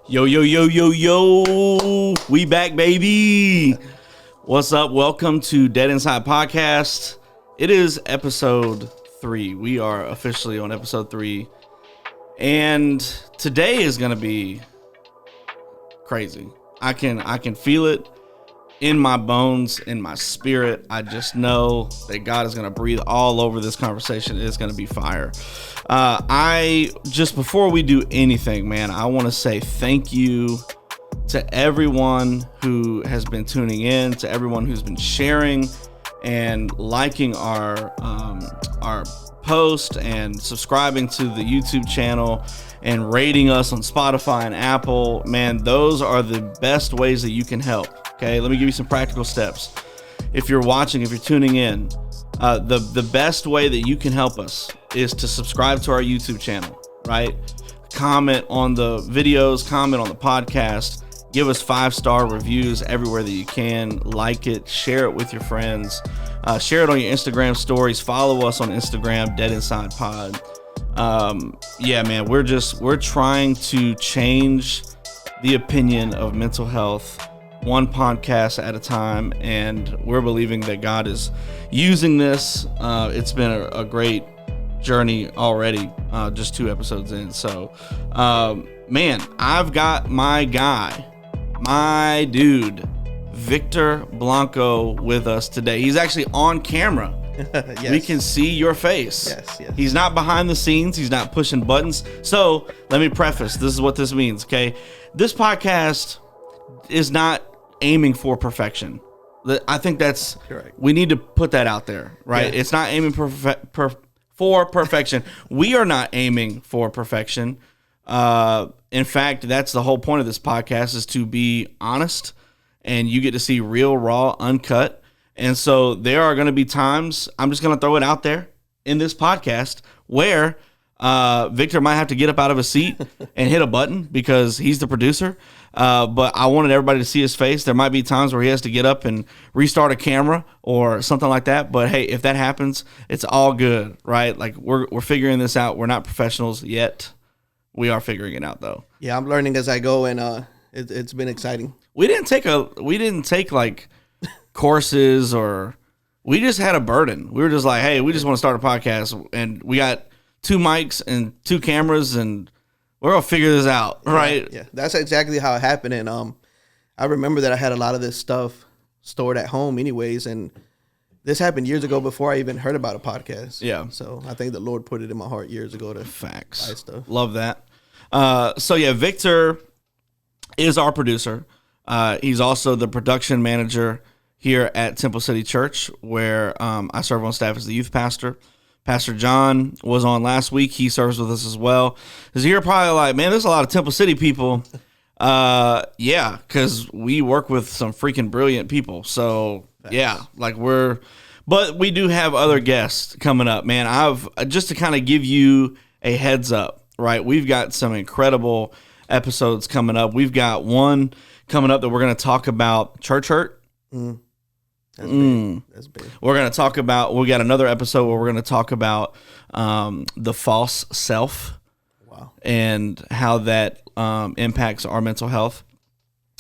Yo, yo, yo, yo, yo. We back, baby. What's up? Welcome to Dead Inside Podcast. It is episode 3. We are officially on episode 3. And today is going to be crazy. I can feel it in my bones, in my spirit. I just know that God is going to breathe all over this conversation. It's going to be fire. Before we do anything, man, I want to say thank you to everyone who has been tuning in, to everyone who's been sharing and liking our post and subscribing to the YouTube channel and rating us on Spotify and Apple. Man, those are the best ways that you can help. Okay, let me give you some practical steps. If you're watching, if you're tuning in, the best way that you can help us is to subscribe to our YouTube channel, right? Comment on the videos, comment on the podcast, give us 5-star reviews everywhere that you can, like it, share it with your friends, share it on your Instagram stories, follow us on Instagram, Dead Inside Pod. Yeah, man, we're trying to change the opinion of mental health one podcast at a time, and we're believing that God is using this. It's been a great journey already, just 2 episodes in. So, man, I've got my guy, my dude, Victor Blanco with us today. He's actually on camera. Yes. We can see your face. Yes. He's not behind the scenes. He's not pushing buttons. So let me preface. This is what this means, okay? This podcast is not aiming for perfection. I think that's correct. We need to put that out there, right? Yeah. It's not aiming for perfection. We are not aiming for perfection. In fact, that's the whole point of this podcast, is to be honest, and you get to see real, raw, uncut. And so there are going to be times, I'm just going to throw it out there in this podcast, where Victor might have to get up out of his seat and hit a button because he's the producer. But I wanted everybody to see his face. There might be times where he has to get up and restart a camera or something like that. But hey, if that happens, it's all good, right? Like we're figuring this out. We're not professionals yet. We are figuring it out, though. Yeah, I'm learning as I go, and it's been exciting. We didn't take like courses, or we just had a burden. We were just like, hey, we just want to start a podcast, and we got 2 mics and 2 cameras, and we're gonna figure this out, right? Yeah, that's exactly how it happened. And I remember that I had a lot of this stuff stored at home, anyways, and this happened years ago before I even heard about a podcast. Yeah, so I think the Lord put it in my heart years ago to buy stuff. Love that. So yeah, Victor is our producer. He's also the production manager here at Temple City Church, where I serve on staff as the youth pastor. Pastor John was on last week. He serves with us as well. Because you're probably like, man, there's a lot of Temple City people. Yeah, because we work with some freaking brilliant people. So, yeah, but we do have other guests coming up, man. Just to kind of give you a heads up, right? We've got some incredible episodes coming up. We've got one coming up that we're going to talk about church hurt. That's big. We're going to talk about, we got another episode where we're going to talk about the false self. Wow. And how that impacts our mental health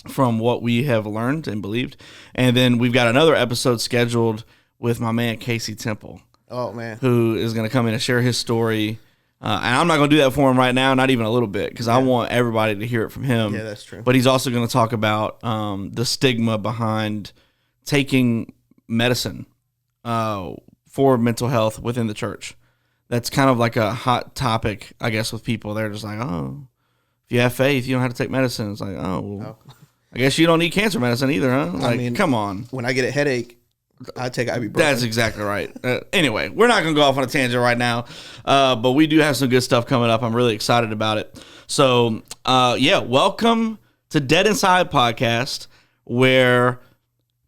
from what we have learned and believed. And then we've got another episode scheduled with my man Casey Temple. Oh, man. Who is going to come in and share his story. And I'm not going to do that for him right now, not even a little bit, because I want everybody to hear it from him. Yeah, that's true. But he's also going to talk about the stigma behind taking medicine for mental health within the church. That's kind of like a hot topic, I guess, with people. They're just like, oh, if you have faith, you don't have to take medicine. It's like, oh. I guess you don't need cancer medicine either, huh? Like, I mean, come on. When I get a headache, I take ibuprofen. That's exactly right. Anyway, we're not going to go off on a tangent right now, but we do have some good stuff coming up. I'm really excited about it. So, yeah, welcome to Dead Inside Podcast, where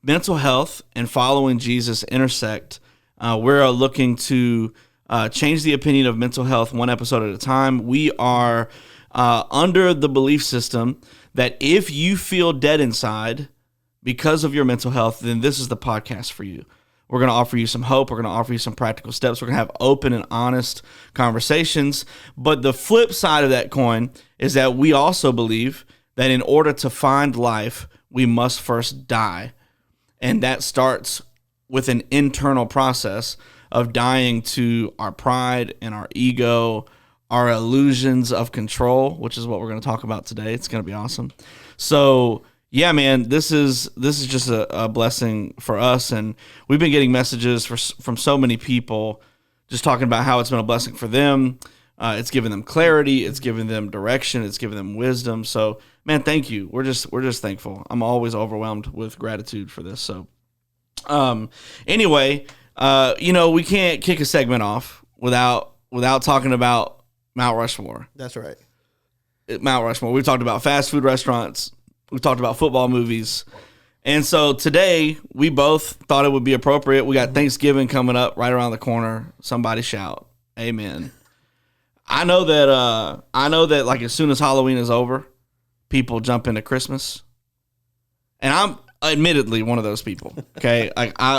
mental health and following Jesus intersect. We're looking to change the opinion of mental health one episode at a time. We are under the belief system that if you feel dead inside because of your mental health, then this is the podcast for you. We're going to offer you some hope. We're going to offer you some practical steps. We're going to have open and honest conversations. But the flip side of that coin is that we also believe that in order to find life, we must first die. And that starts with an internal process of dying to our pride and our ego, our illusions of control, which is what we're going to talk about today. It's going to be awesome. So, yeah, man, this is just a blessing for us. And we've been getting messages from so many people just talking about how it's been a blessing for them. It's given them clarity. It's given them direction. It's given them wisdom. So, man, thank you. We're just thankful. I'm always overwhelmed with gratitude for this. So, anyway, we can't kick a segment off without talking about Mount Rushmore. That's right. Mount Rushmore. We've talked about fast food restaurants. We've talked about football movies. And so today we both thought it would be appropriate. We got Thanksgiving coming up right around the corner. Somebody shout, amen. I know that like as soon as Halloween is over, people jump into Christmas. And I'm admittedly one of those people. Okay.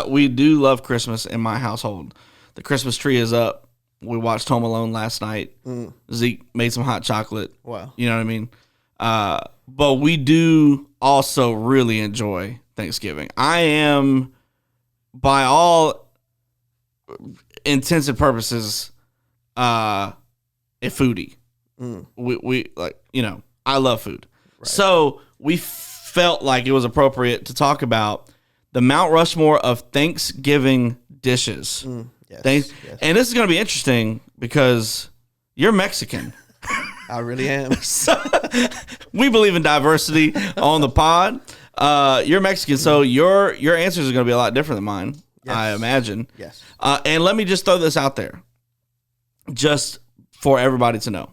We do love Christmas in my household. The Christmas tree is up. We watched Home Alone last night. Zeke made some hot chocolate. Wow. You know what I mean? But we do also really enjoy Thanksgiving. I am, by all intents and purposes, a foodie. We like, I love food. Right. So we felt like it was appropriate to talk about the Mount Rushmore of Thanksgiving dishes. Yes. And this is going to be interesting because you're Mexican. I really am. So, we believe in diversity on the pod. You're Mexican, so your answers are going to be a lot different than mine, yes. I imagine. Yes. And let me just throw this out there, just for everybody to know.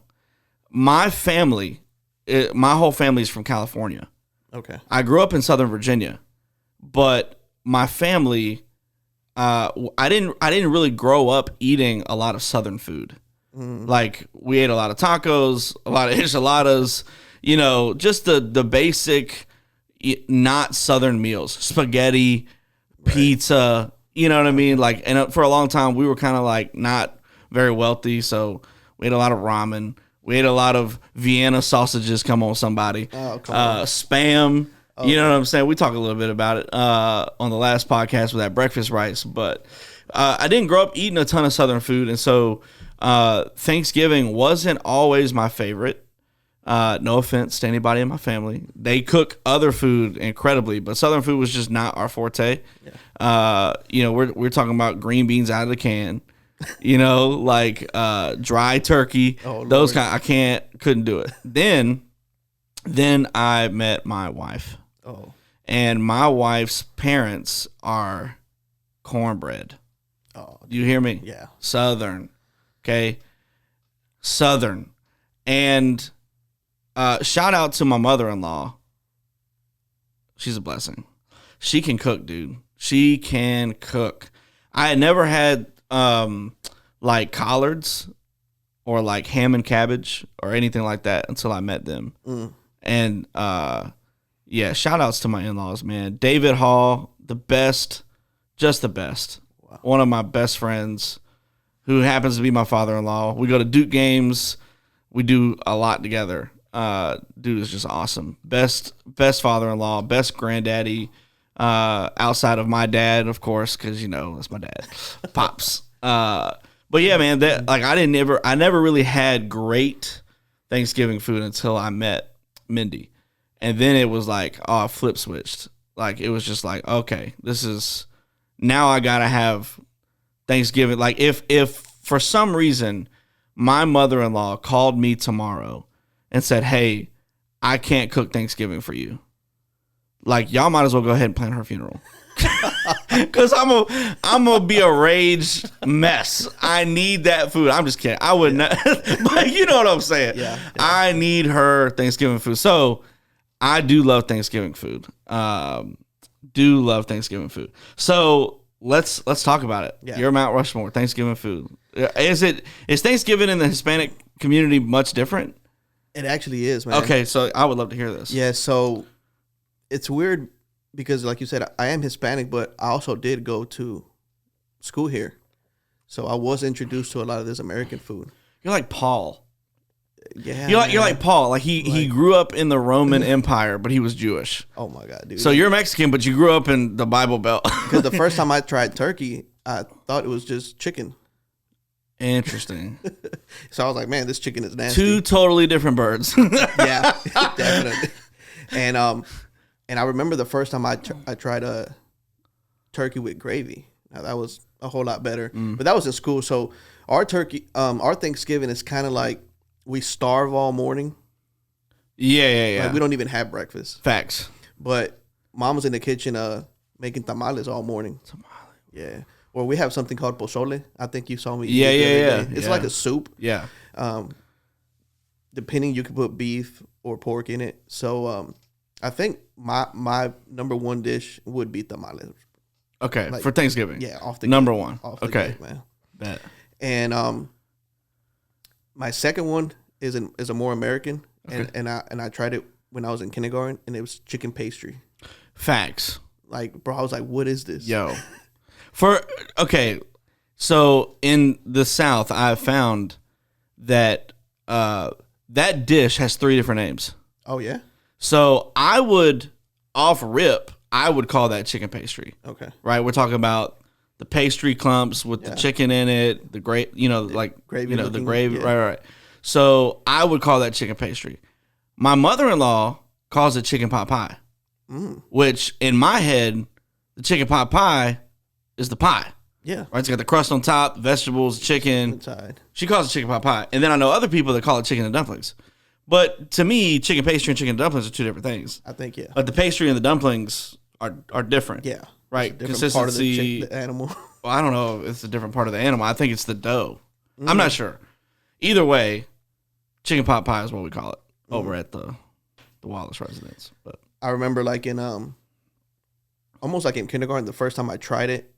My whole family is from California. Okay. I grew up in Southern Virginia, but my family, I didn't really grow up eating a lot of Southern food. Like we ate a lot of tacos, a lot of enchiladas, just the basic, not Southern meals, spaghetti, right. Pizza, you know what I mean? Like, and for a long time we were kind of like not very wealthy. So we ate a lot of ramen. We ate a lot of Vienna sausages. Come on, somebody. Oh, come on. Spam. Oh, you know what I'm saying? We talked a little bit about it on the last podcast with that breakfast rice, but I didn't grow up eating a ton of Southern food. And so Thanksgiving wasn't always my favorite. No offense to anybody in my family. They cook other food incredibly, but Southern food was just not our forte. Yeah. We're talking about green beans out of the can, like dry turkey. Oh, those kind. Couldn't do it. Then I met my wife. Oh. And my wife's parents are cornbread. Oh. You hear me? Yeah. Southern. Okay. Southern. And shout out to my mother-in-law. She's a blessing. She can cook, dude. She can cook. I had never had like collards or like ham and cabbage or anything like that until I met them. And yeah, shout outs to my in-laws, man. David Hall, the best, just the best. Wow. One of my best friends who happens to be my father-in-law. We go to Duke games. We do a lot together. Dude is just awesome. Best father-in-law, best granddaddy, outside of my dad, of course, because that's my dad, Pops. But yeah, man, I never really had great Thanksgiving food until I met Mindy, and then it was like, oh, flip switched. Like it was just like, okay, this is now I gotta have Thanksgiving. Like if for some reason my mother-in-law called me tomorrow and said, hey, I can't cook Thanksgiving for you, like y'all might as well go ahead and plan her funeral. Cause I'm gonna be a rage mess. I need that food. I'm just kidding. I would not, but you know what I'm saying. Yeah. I need her Thanksgiving food. So I do love Thanksgiving food. So let's talk about it. Yeah. Your Mount Rushmore Thanksgiving food. Is Thanksgiving in the Hispanic community much different? It actually is, man. Okay, so I would love to hear this. Yeah, so it's weird because, like you said, I am Hispanic, but I also did go to school here. So I was introduced to a lot of this American food. You're like Paul. Yeah, you're like Paul. Like he grew up in the Roman Empire, but he was Jewish. Oh my God, dude! So you're Mexican, but you grew up in the Bible Belt. Because the first time I tried turkey, I thought it was just chicken. Interesting. So I was like, man, this chicken is nasty. Two totally different birds. Yeah, definitely. And I remember the first time I tried a turkey with gravy. Now that was a whole lot better. But that was in school. So our our Thanksgiving is kind of like we starve all morning. Yeah. Like we don't even have breakfast. Facts. But mom was in the kitchen making tamales all morning. Yeah. Or we have something called pozole. I think you saw me eat it the other day. It's like a soup. Yeah. Depending, you can put beef or pork in it. So I think my number one dish would be tamales. Okay, like, for Thanksgiving. Yeah, off the number gate, one. Okay, gate, man. Bet. And my second one is a more American, okay. and I tried it when I was in kindergarten, and it was chicken pastry. Facts. Like, bro, I was like, what is this? Yo. So in the South, I've found that that dish has 3 different names. Oh yeah. So I would I would call that chicken pastry. Okay. Right. We're talking about the pastry clumps with the chicken in it, the gravy, gravy, the gravy. Yeah. Right. So I would call that chicken pastry. My mother-in-law calls it chicken pot pie, which in my head, the chicken pot pie is the pie. Yeah. Right. It's got the crust on top, vegetables, chicken. Inside. She calls it chicken pot pie. And then I know other people that call it chicken and dumplings. But to me, chicken pastry and chicken dumplings are 2 different things. I think, yeah. But the pastry and the dumplings are different. Yeah. Right. Consistency. Part of the animal. Well, I don't know if it's a different part of the animal. I think it's the dough. I'm not sure. Either way, chicken pot pie is what we call it over at the Wallace residence. But I remember like in almost like in kindergarten, the first time I tried it,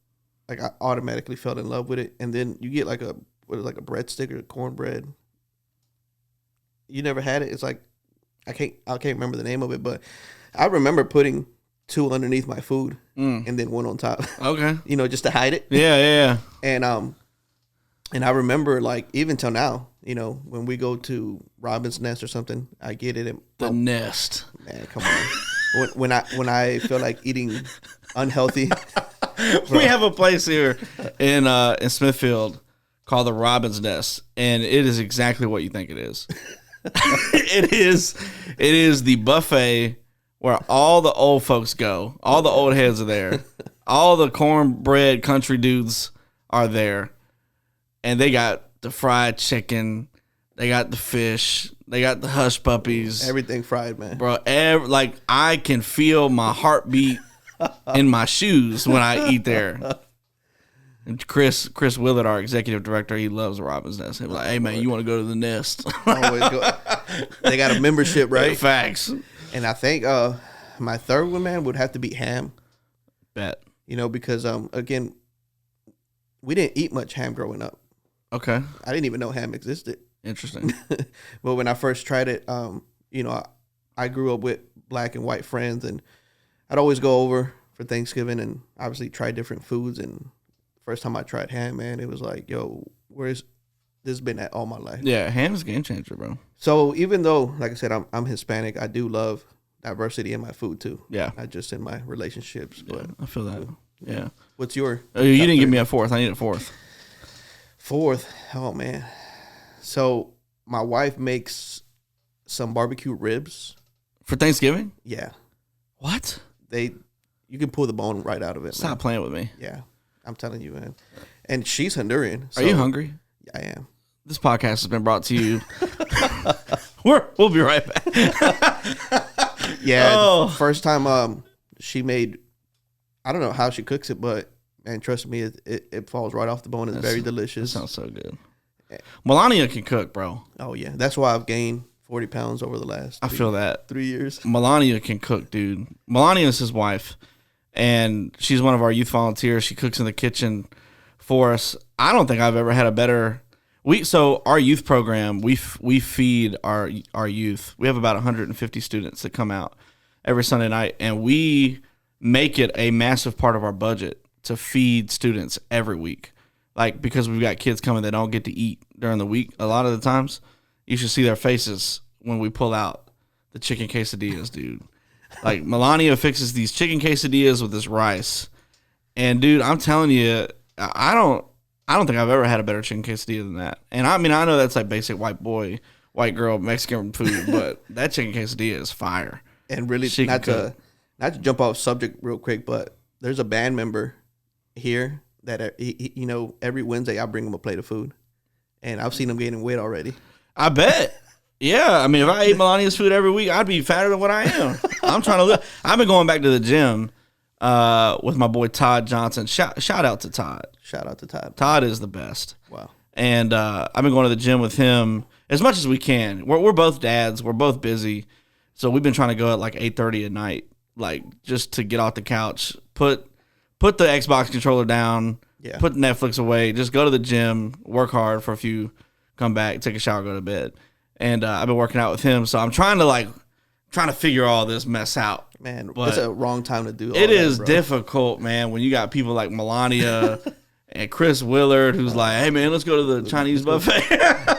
like I automatically fell in love with it. And then you get like a breadstick or cornbread. You never had it? It's like I can't remember the name of it, but I remember putting 2 underneath my food and then 1 on top. Okay. Just to hide it. Yeah. And I remember like even till now, when we go to Robin's Nest or something, I get it. The Nest. Man, come on. when I feel like eating unhealthy. We have a place here in Smithfield called the Robin's Nest, and it is exactly what you think it is. It is the buffet where all the old folks go. All the old heads are there. All the cornbread country dudes are there. And they got the fried chicken. They got the fish. They got the hush puppies. Everything fried, man. Bro, like I can feel my heartbeat in my shoes when I eat there. And Chris Willard, our executive director, he loves Robin's Nest. He's like, hey, man, you want to go to the Nest? Always go. They got a membership, right? Facts. And I think my third one, man, would have to be ham. Bet. Because, again, we didn't eat much ham growing up. Okay. I didn't even know ham existed. Interesting. But when I first tried it, I grew up with black and white friends, and I'd always go over for Thanksgiving and obviously try different foods. And first time I tried ham, man, it was like, yo, where's this been at all my life? Yeah, ham is a game changer, bro. So even though, like I said, I'm Hispanic, I do love diversity in my food too. Yeah. Not just in my relationships. But yeah, I feel that. Yeah. What's your? Oh, you didn't give me a fourth. I need a fourth. Fourth? Oh, man. So my wife makes some barbecue ribs. For Thanksgiving? Yeah. What? You can pull the bone right out of it. Stop playing with me. Yeah. I'm telling you, man. And she's Honduran. So are you hungry? I am. This podcast has been brought to you. We'll be right back. Yeah. First time she made, I don't know how she cooks it, but man, trust me, it falls right off the bone. It's very delicious. That sounds so good. Melania can cook, bro. Oh, yeah. That's why I've gained 40 pounds over the last I feel that 3 years. Melania can cook, dude. Melania is his wife, and she's one of our youth volunteers. She cooks in the kitchen for us. I don't think I've ever had a better so our youth program, we feed our youth. We have about 150 students that come out every Sunday night, and we make it a massive part of our budget to feed students every week. Like, because we've got kids coming that don't get to eat during the week a lot of the times. you should see their faces when we pull out the chicken quesadillas, dude. Like, Melania fixes these chicken quesadillas with this rice. And, dude, I'm telling you, I don't think I've ever had a better chicken quesadilla than that. And, I mean, I know that's like basic white girl Mexican food, but that chicken quesadilla is fire. And really, not to jump off subject real quick, but there's a band member here that, you know, every Wednesday I bring him a plate of food. And I've seen him gaining weight already. I bet. Yeah, I mean, if I ate Melania's food every week, I'd be fatter than what I am. I'm trying to live. I've been going back to the gym with my boy Todd Johnson. Shout out to Todd. Shout out to Todd. Todd is the best. Wow. And I've been going to the gym with him as much as we can. We're both dads. We're both busy. So we've been trying to go at like 8:30 at night, like just to get off the couch, put the Xbox controller down, put Netflix away, just go to the gym, work hard for a few, come back, take a shower, go to bed. And I've been working out with him, so I'm trying to figure all this mess out. Man, it's a wrong time to do all it. It is difficult, man, when you got people like Melania and Chris Willard, who's like, hey, man, let's go to the Chinese buffet.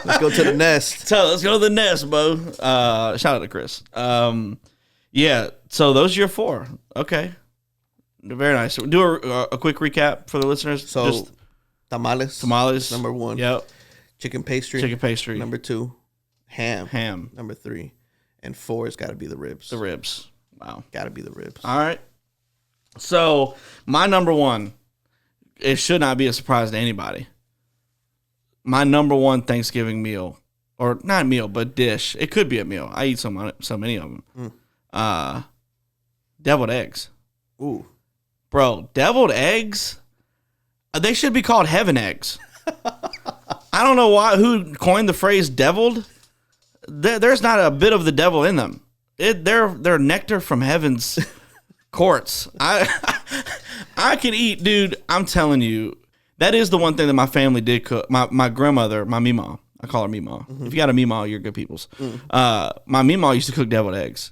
Let's go to the Nest. So let's go to the Nest, Bo. Shout out to Chris. Yeah, so those are your 4. Okay. Very nice. Do a quick recap for the listeners. So, just tamales. Number 1. Yep. Chicken pastry. Number 2. Ham. Number 3. And 4 has got to be the ribs. The ribs. Wow. Got to be the ribs. All right. So, my number 1, it should not be a surprise to anybody. My number 1 Thanksgiving meal, or not meal, but dish. It could be a meal. I eat so many of them. Deviled eggs. Ooh. Bro, deviled eggs, they should be called heaven eggs. I don't know who coined the phrase deviled. There's not a bit of the devil in them. They're nectar from heaven's courts. I can eat, dude. I'm telling you, that is the one thing that my family did cook. My grandmother, my Meemaw, I call her Meemaw. Mm-hmm. If you got a Meemaw, you're good peoples. My Meemaw used to cook deviled eggs,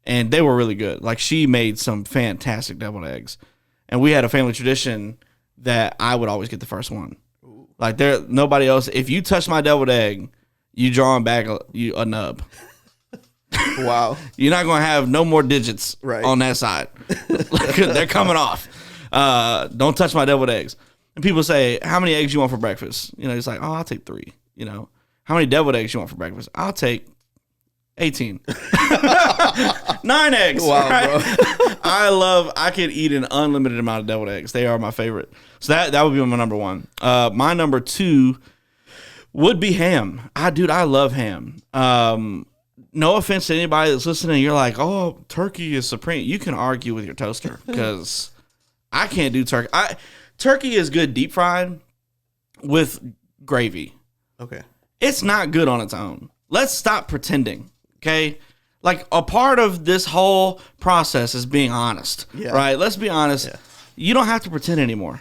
and they were really good. Like, she made some fantastic deviled eggs, and we had a family tradition that I would always get the first one. Ooh. Like, nobody else. If you touch my deviled egg, you drawing back a nub. Wow. You're not going to have no more digits on that side. They're coming off. Don't touch my deviled eggs. And people say, how many eggs you want for breakfast? You know, it's like, oh, I'll take 3. You know, how many deviled eggs you want for breakfast? I'll take 18. 9 eggs. Wow, right? bro. I could eat an unlimited amount of deviled eggs. They are my favorite. So that would be my number 1. My number 2 would be ham. I love ham. No offense to anybody that's listening. You're like, oh, turkey is supreme. You can argue with your toaster because I can't do turkey. Turkey is good deep fried with gravy. Okay. It's not good on its own. Let's stop pretending, okay? Like, a part of this whole process is being honest, right? Let's be honest. Yeah. You don't have to pretend anymore.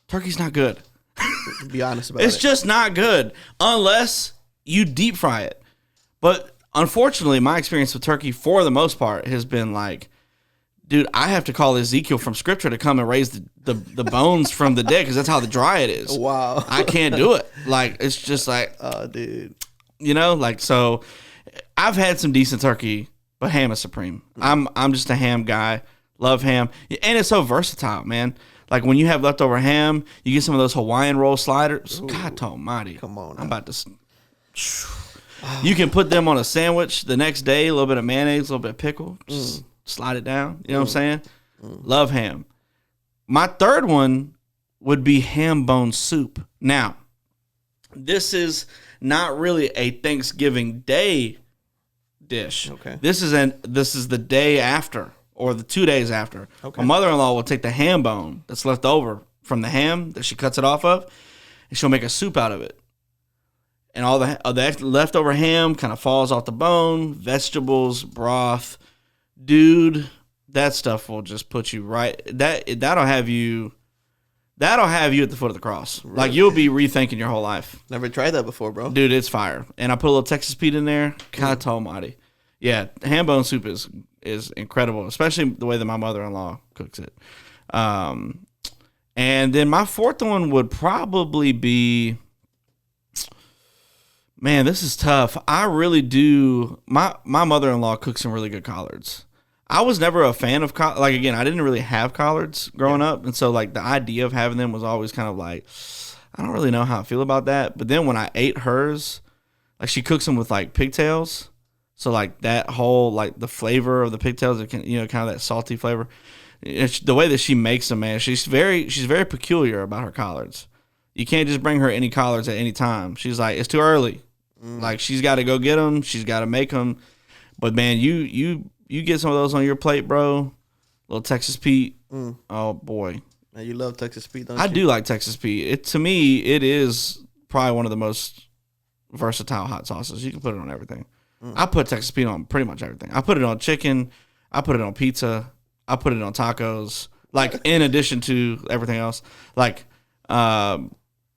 Turkey's not good. Be honest about it. It's just not good unless you deep fry it. But unfortunately, my experience with turkey, for the most part, has been like, dude, I have to call Ezekiel from Scripture to come and raise the bones from the dead because that's how dry it is. Wow. I can't do it. Like, it's just like, oh, dude. You know, like, so I've had some decent turkey, but ham is supreme. I'm just a ham guy. Love ham. And it's so versatile, man. Like, when you have leftover ham, you get some of those Hawaiian roll sliders. Ooh, God almighty. Come on. I'm about to... You can put them on a sandwich the next day, a little bit of mayonnaise, a little bit of pickle, just slide it down. You know what I'm saying? Love ham. My third one would be ham bone soup. Now, this is not really a Thanksgiving Day dish. Okay. This is the day after or the 2 days after. Okay. My mother-in-law will take the ham bone that's left over from the ham that she cuts it off of, and she'll make a soup out of it. And all the leftover ham kind of falls off the bone, vegetables, broth. Dude, that stuff will just put you right. That'll have you at the foot of the cross. Really? Like, you'll be rethinking your whole life. Never tried that before, bro. Dude, it's fire. And I put a little Texas Pete in there. God almighty. Yeah, ham bone soup is incredible, especially the way that my mother-in-law cooks it. And then my fourth one would probably be... Man, this is tough. I really do. My mother-in-law cooks some really good collards. I was never a fan of like, again, I didn't really have collards growing up, and so like the idea of having them was always kind of like, I don't really know how I feel about that. But then when I ate hers, like she cooks them with like pigtails, so like that whole like the flavor of the pigtails, kind of that salty flavor. The way that she makes them, man, she's very peculiar about her collards. You can't just bring her any collards at any time. She's like, it's too early. Like she's got to go get them. She's got to make them. But man, you get some of those on your plate, bro. Little Texas Pete. Oh boy. Now you love Texas Pete, don't you? I do like Texas Pete. To me, it is probably one of the most versatile hot sauces. You can put it on everything. I put Texas Pete on pretty much everything. I put it on chicken. I put it on pizza. I put it on tacos. Like in addition to everything else. Like, I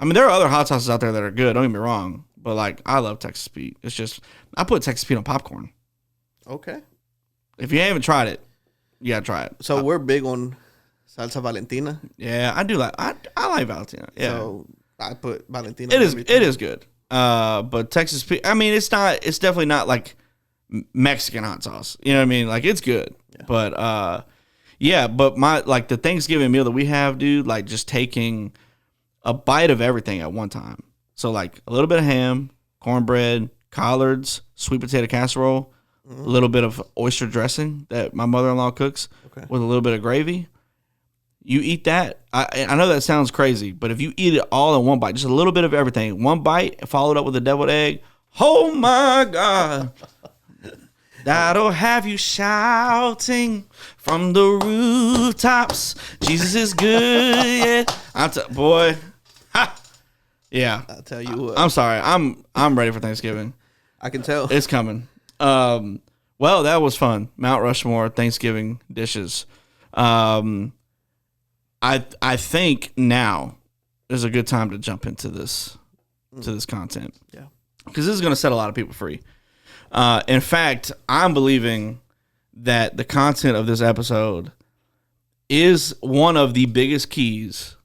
mean, there are other hot sauces out there that are good. Don't get me wrong. But, like, I love Texas Pete. It's just, I put Texas Pete on popcorn. Okay. If you haven't tried it, you got to try it. So, we're big on salsa Valentina. Yeah, I do like, I like Valentina. Yeah. So, I put Valentina on everything. It is good. But Texas Pete, I mean, it's definitely not, like, Mexican hot sauce. You know what I mean? Like, it's good. Yeah. But, but the Thanksgiving meal that we have, dude, like, just taking a bite of everything at one time. So, like, a little bit of ham, cornbread, collards, sweet potato casserole, a little bit of oyster dressing that my mother-in-law cooks with a little bit of gravy. You eat that. I know that sounds crazy, but if you eat it all in one bite, just a little bit of everything, one bite, followed up with a deviled egg, oh, my God. That'll have you shouting from the rooftops. Jesus is good, yeah. Boy, ha. Yeah, I'll tell you what. I'm sorry. I'm ready for Thanksgiving. I can tell it's coming. Well, that was fun. Mount Rushmore Thanksgiving dishes. I think now is a good time to jump into this content. Yeah, because this is going to set a lot of people free. In fact, I'm believing that the content of this episode is one of the biggest keys.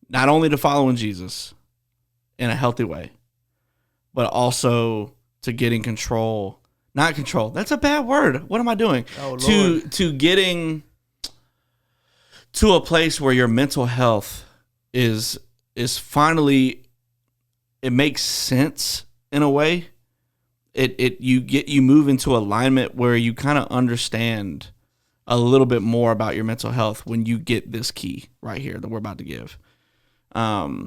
Not only to following Jesus in a healthy way, but also to getting control. Not control. That's a bad word. What am I doing? Oh, Lord. To getting to a place where your mental health is finally, it makes sense in a way. You move into alignment where you kind of understand a little bit more about your mental health when you get this key right here that we're about to give. That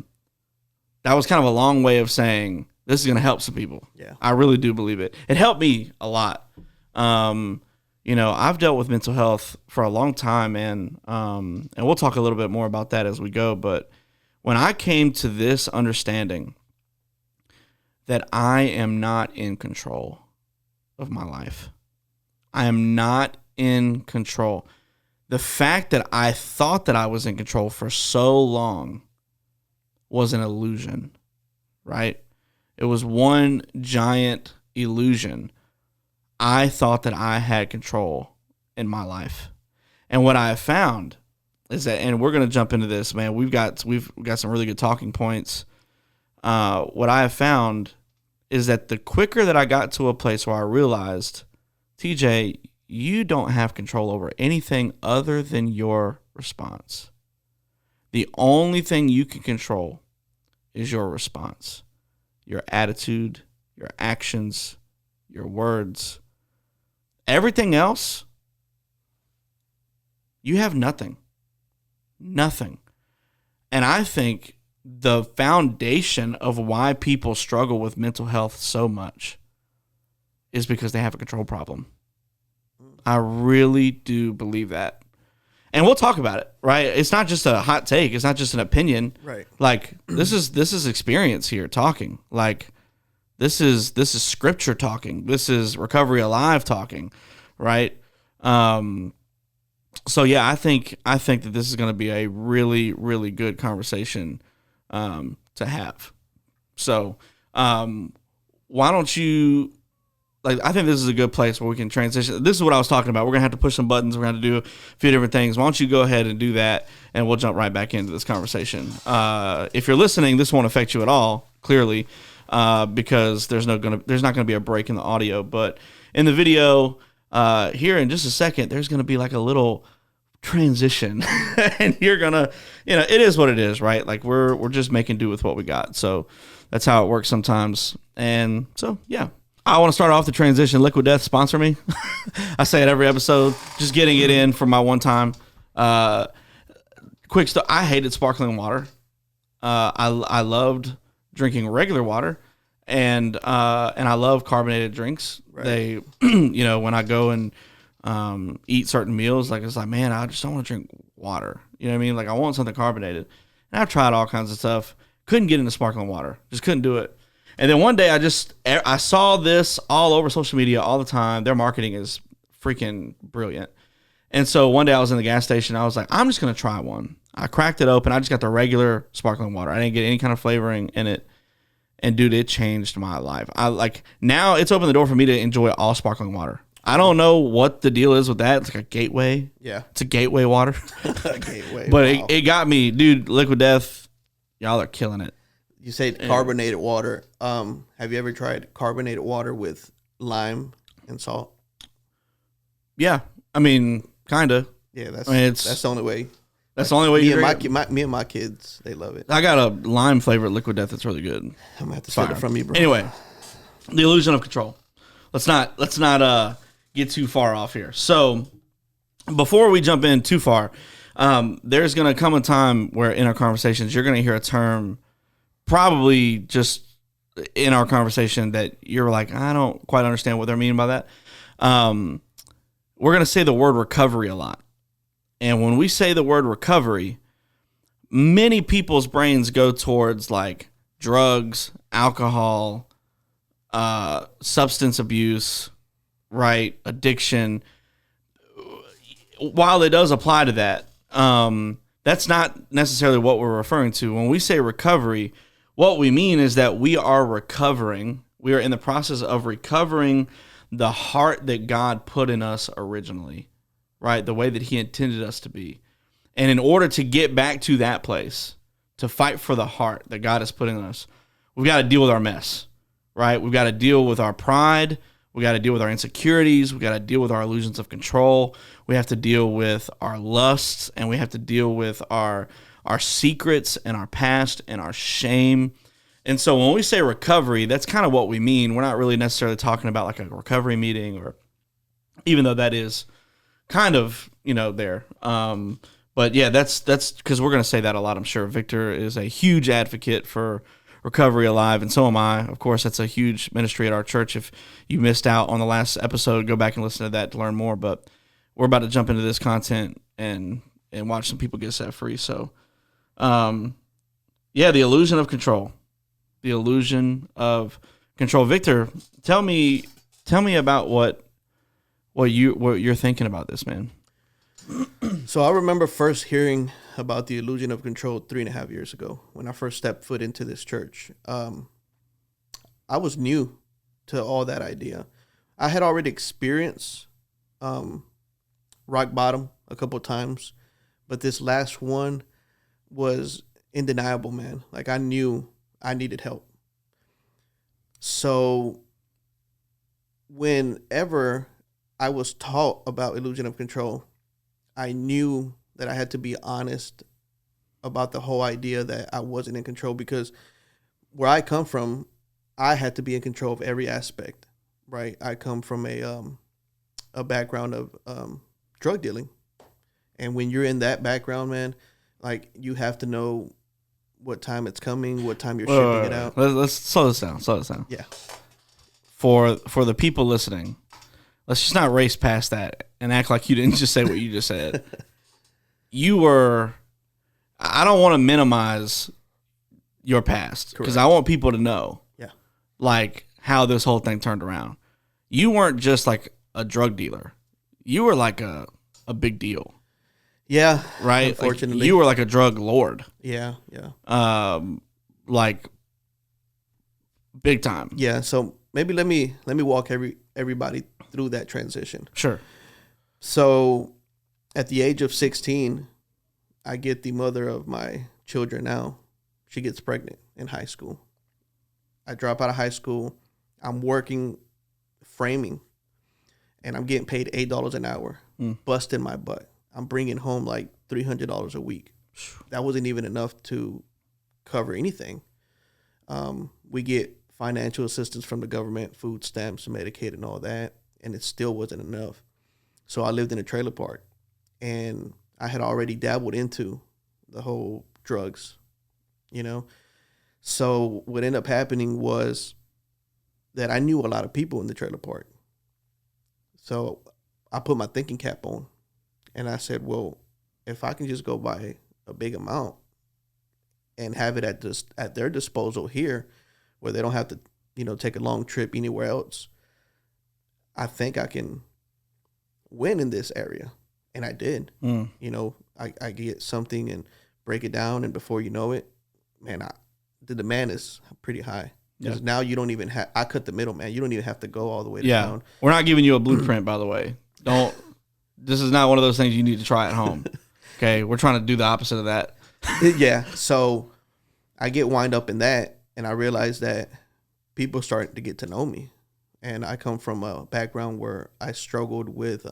was kind of a long way of saying this is going to help some people. Yeah, I really do believe it. It helped me a lot. I've dealt with mental health for a long time, man. And we'll talk a little bit more about that as we go. But when I came to this understanding that I am not in control of my life, I am not in control. The fact that I thought that I was in control for so long was an illusion, right? It was one giant illusion. I thought that I had control in my life. And what I have found is that, and we're going to jump into this, man, we've got some really good talking points. What I have found is that the quicker that I got to a place where I realized, TJ, you don't have control over anything other than your response. The only thing you can control is your response, your attitude, your actions, your words. Everything else, you have nothing. Nothing. And I think the foundation of why people struggle with mental health so much is because they have a control problem. I really do believe that. And we'll talk about it, right? It's not just a hot take. It's not just an opinion. Right. Like this is experience here talking. Like this is scripture talking. This is Recovery Alive talking, right? So yeah, I think that this is going to be a really, really good conversation to have. So why don't you? Like, I think this is a good place where we can transition. This is what I was talking about. We're going to have to push some buttons. We're going to do a few different things. Why don't you go ahead and do that, and we'll jump right back into this conversation. If you're listening, this won't affect you at all, clearly. because there's not gonna be a break in the audio. But in the video here in just a second, there's gonna be like a little transition, and you're gonna, it is what it is, right? Like we're just making do with what we got. So that's how it works sometimes. And so yeah. I want to start off the transition. Liquid Death, sponsor me. I say it every episode. Just getting it in for my one time. Quick stuff. I hated sparkling water. I loved drinking regular water, and I love carbonated drinks. Right. They, when I go and eat certain meals, like it's like, man, I just don't want to drink water. You know what I mean? Like I want something carbonated. And I've tried all kinds of stuff. Couldn't get into sparkling water. Just couldn't do it. And then one day I saw this all over social media all the time. Their marketing is freaking brilliant. And so one day I was in the gas station. I was like, I'm just going to try one. I cracked it open. I just got the regular sparkling water. I didn't get any kind of flavoring in it. And dude, it changed my life. Now it's opened the door for me to enjoy all sparkling water. I don't know what the deal is with that. It's like a gateway. Yeah. It's a gateway water. A gateway. But wow. it got me, dude. Liquid Death, y'all are killing it. You say carbonated water. Have you ever tried carbonated water with lime and salt? Yeah, I mean, kind of. Yeah, that's the only way. That's the only way you drink it. Me and my kids, they love it. I got a lime flavored Liquid Death that's really good. I'm gonna have to steal it from you, bro. Anyway, the illusion of control. Let's not get too far off here. So before we jump in too far, there's gonna come a time where in our conversations you're gonna hear a term. Probably just in our conversation that you're like, I don't quite understand what they're meaning by that. We're going to say the word recovery a lot. And when we say the word recovery, many people's brains go towards like drugs, alcohol, substance abuse, right? Addiction. While it does apply to that, that's not necessarily what we're referring to. When we say recovery, what we mean is that we are recovering. We are in the process of recovering the heart that God put in us originally, right? The way that he intended us to be. And in order to get back to that place, to fight for the heart that God has put in us, we've got to deal with our mess, right? We've got to deal with our pride. We got to deal with our insecurities. We got to deal with our illusions of control. We have to deal with our lusts, and we have to deal with our secrets and our past and our shame. And so when we say recovery, that's kind of what we mean. We're not really necessarily talking about like a recovery meeting, or even though that is kind of, there. But yeah, that's because we're going to say that a lot, I'm sure. Victor is a huge advocate for Recovery Alive, and so am I. Of course, that's a huge ministry at our church. If you missed out on the last episode, go back and listen to that to learn more. But we're about to jump into this content and watch some people get set free. So, yeah, the illusion of control. The illusion of control. Victor, tell me about what you're thinking about this, man. So I remember first hearing about the illusion of control 3.5 years ago when I first stepped foot into this church. I was new to all that idea. I had already experienced rock bottom a couple of times, but this last one was undeniable, man. Like, I knew I needed help. So whenever I was taught about illusion of control, I knew that I had to be honest about the whole idea that I wasn't in control, because where I come from, I had to be in control of every aspect, right? I come from a background of drug dealing. And when you're in that background, man, like, you have to know what time it's coming, what time you're shipping it out. Let's slow this down. Yeah. For the people listening, let's just not race past that and act like you didn't just say what you just said. I don't want to minimize your past, because I want people to know, like, how this whole thing turned around. You weren't just like a drug dealer. You were like a big deal. Yeah. Right? Unfortunately. Like, you were like a drug lord. Yeah. Like, big time. Yeah. So maybe let me walk everybody through that transition. Sure. So at the age of 16, I get the mother of my children now. She gets pregnant in high school. I drop out of high school. I'm working framing, and I'm getting paid $8 an hour, busting my butt. I'm bringing home like $300 a week. That wasn't even enough to cover anything. We get financial assistance from the government, food stamps, Medicaid, and all that, and it still wasn't enough. So I lived in a trailer park, and I had already dabbled into the whole drugs, you know. So what ended up happening was that I knew a lot of people in the trailer park. So I put my thinking cap on, and I said, well, if I can just go buy a big amount and have it at their disposal here, where they don't have to, take a long trip anywhere else, I think I can win in this area. And I did. I get something and break it down, and before you know it, man, the demand is pretty high. Because now you don't even have, I cut the middle, man. You don't even have to go all the way down. We're not giving you a blueprint, by the way. This is not one of those things you need to try at home. Okay. We're trying to do the opposite of that. Yeah. So I get wind up in that, and I realize that people starting to get to know me. And I come from a background where I struggled with